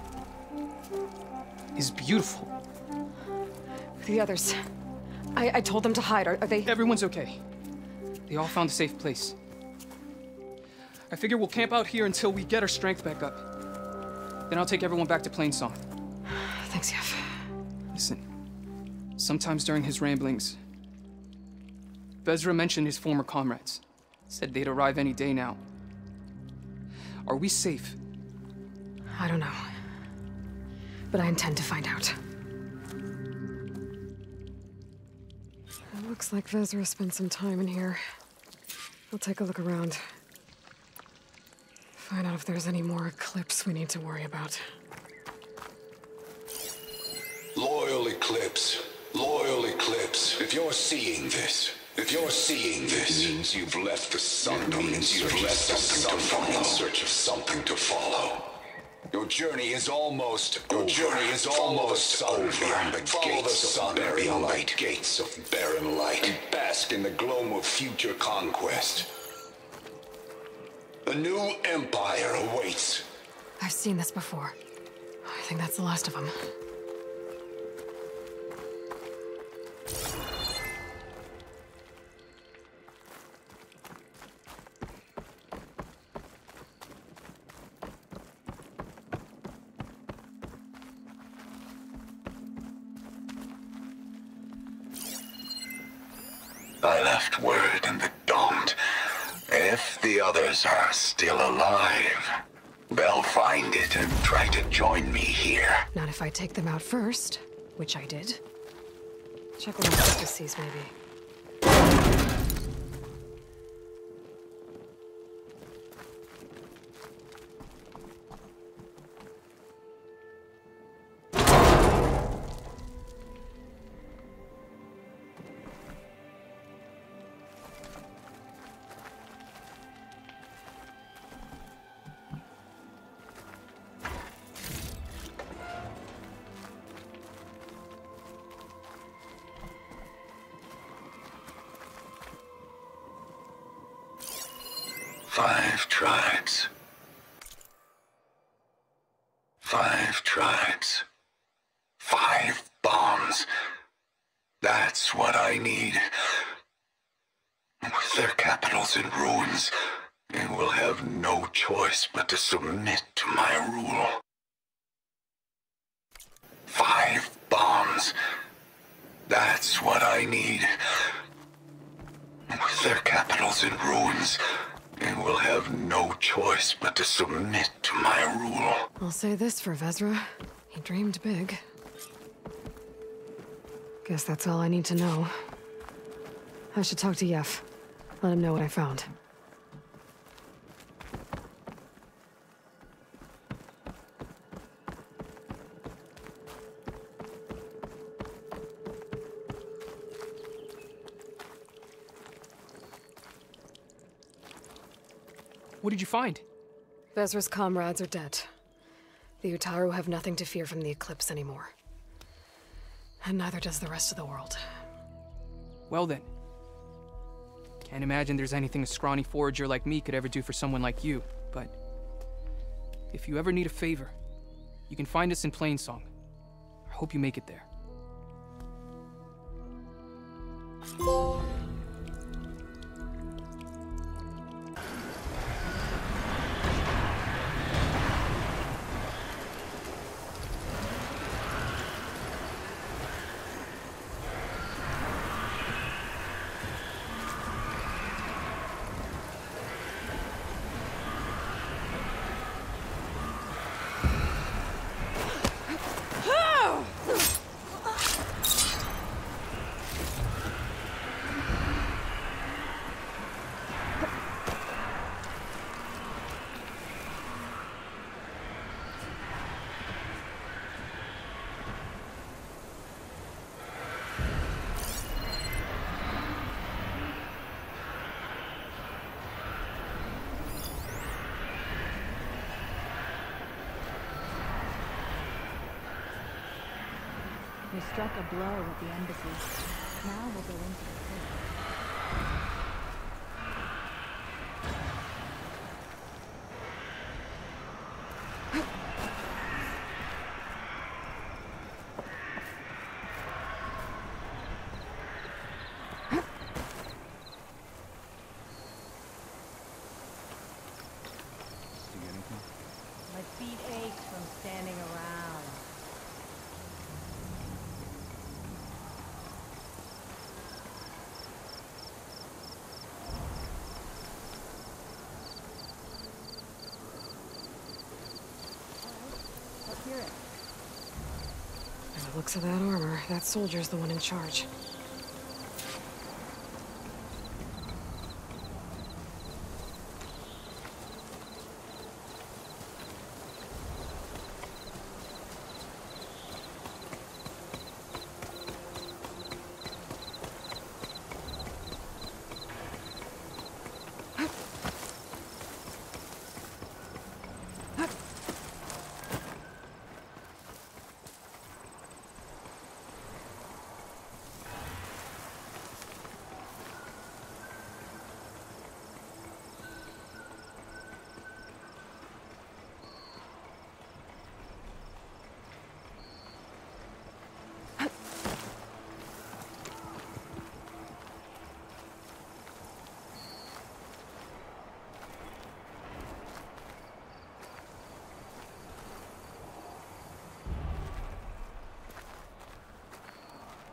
[SPEAKER 7] is beautiful.
[SPEAKER 4] The others. I told them to hide. Are they...
[SPEAKER 7] Everyone's okay. They all found a safe place. I figure we'll camp out here until we get our strength back up. Then I'll take everyone back to Plainsong.
[SPEAKER 4] Thanks, Yev.
[SPEAKER 7] Listen, sometimes during his ramblings, Vezra mentioned his former comrades. Said they'd arrive any day now. Are we safe?
[SPEAKER 4] I don't know. But I intend to find out. It looks like Vezra spent some time in here. I'll take a look around. Find out if there's any more Eclipse we need to worry about.
[SPEAKER 8] Loyal Eclipse. Loyal Eclipse. If you're seeing this, means you've left the sun. Means you've left something to follow. In search of something to follow. Your journey is almost over. Beyond the gates of barren light. Gates of barren light. And bask in the gloam of future conquest. A new empire awaits.
[SPEAKER 4] I've seen this before. I think that's the last of them.
[SPEAKER 8] I left word in the Domed. If the others are still alive, they'll find it and try to join me here.
[SPEAKER 4] Not if I take them out first, which I did. Check what my sister sees, maybe.
[SPEAKER 8] Five tribes. 5 bombs. That's what I need. With their capitals in ruins, they will have no choice but to submit to my rule. 5 bombs. That's what I need. With their capitals in ruins, they will have no choice but to submit to my rule.
[SPEAKER 4] I'll say this for Vezra. He dreamed big. Guess that's all I need to know. I should talk to Yef. Let him know what I found.
[SPEAKER 7] What did you find?
[SPEAKER 4] Vezra's comrades are dead. The Utaru have nothing to fear from the Eclipse anymore. And neither does the rest of the world.
[SPEAKER 7] Well then. Can't imagine there's anything a scrawny forager like me could ever do for someone like you, but... if you ever need a favor, you can find us in Plainsong. I hope you make it there.
[SPEAKER 12] We struck a blow with the embassy. Now we'll go into the city. My feet ache from standing around. hear it.
[SPEAKER 4] By the looks of that armor, that soldier's the one in charge.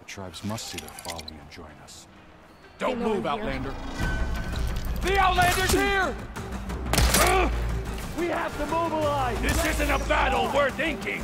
[SPEAKER 13] Tribes must see their folly and join us.
[SPEAKER 6] Don't move, Outlander! The Outlander's here! We have to mobilize! This isn't a battle worth inking!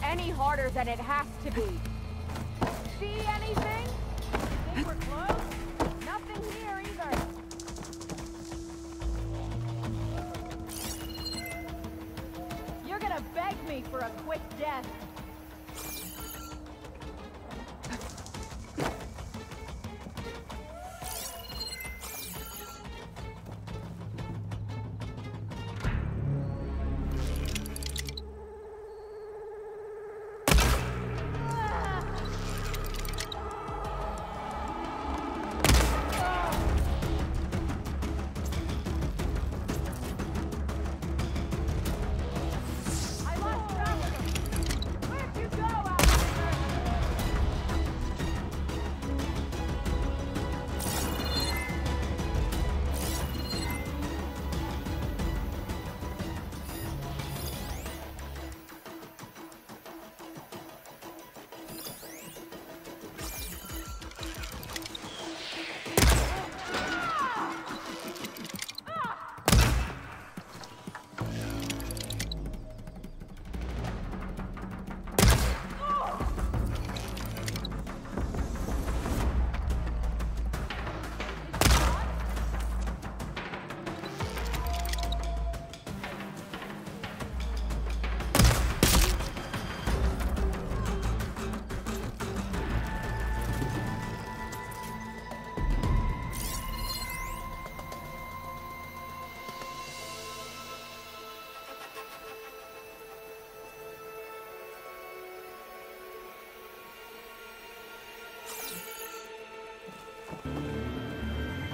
[SPEAKER 12] Any harder than it has to be. See anything? Think we're close? Nothing here either. You're gonna beg me for a quick death.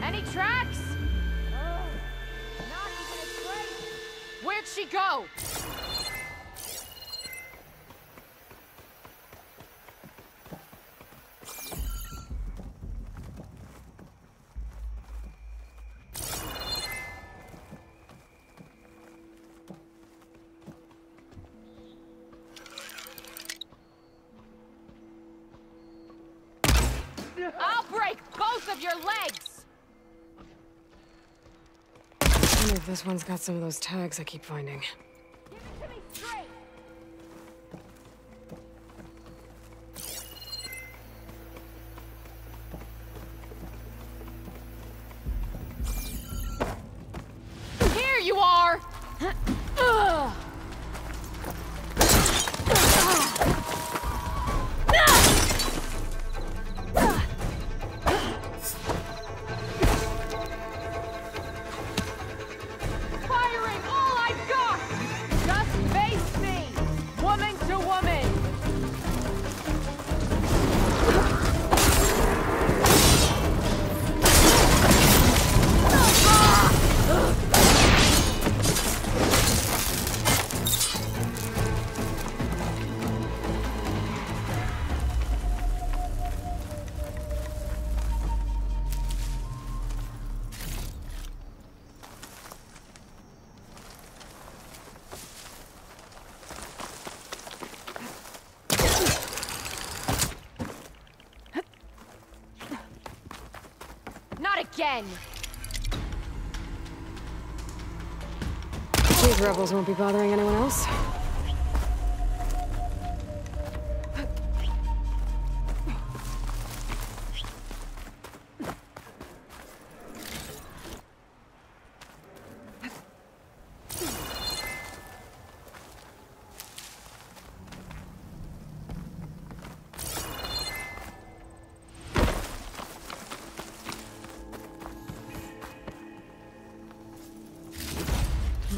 [SPEAKER 12] Any tracks? Not even a trace. Where'd she go? I'll break both of your legs!
[SPEAKER 4] I wonder if this one's got some of those tags I keep finding.
[SPEAKER 12] Give it to me straight! Here you are! Firing all I've got! Just face me! Woman to woman! Not again!
[SPEAKER 4] These rebels won't be bothering anyone else.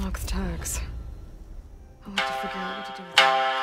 [SPEAKER 4] Locked tags. I'll have to figure out what to do with them.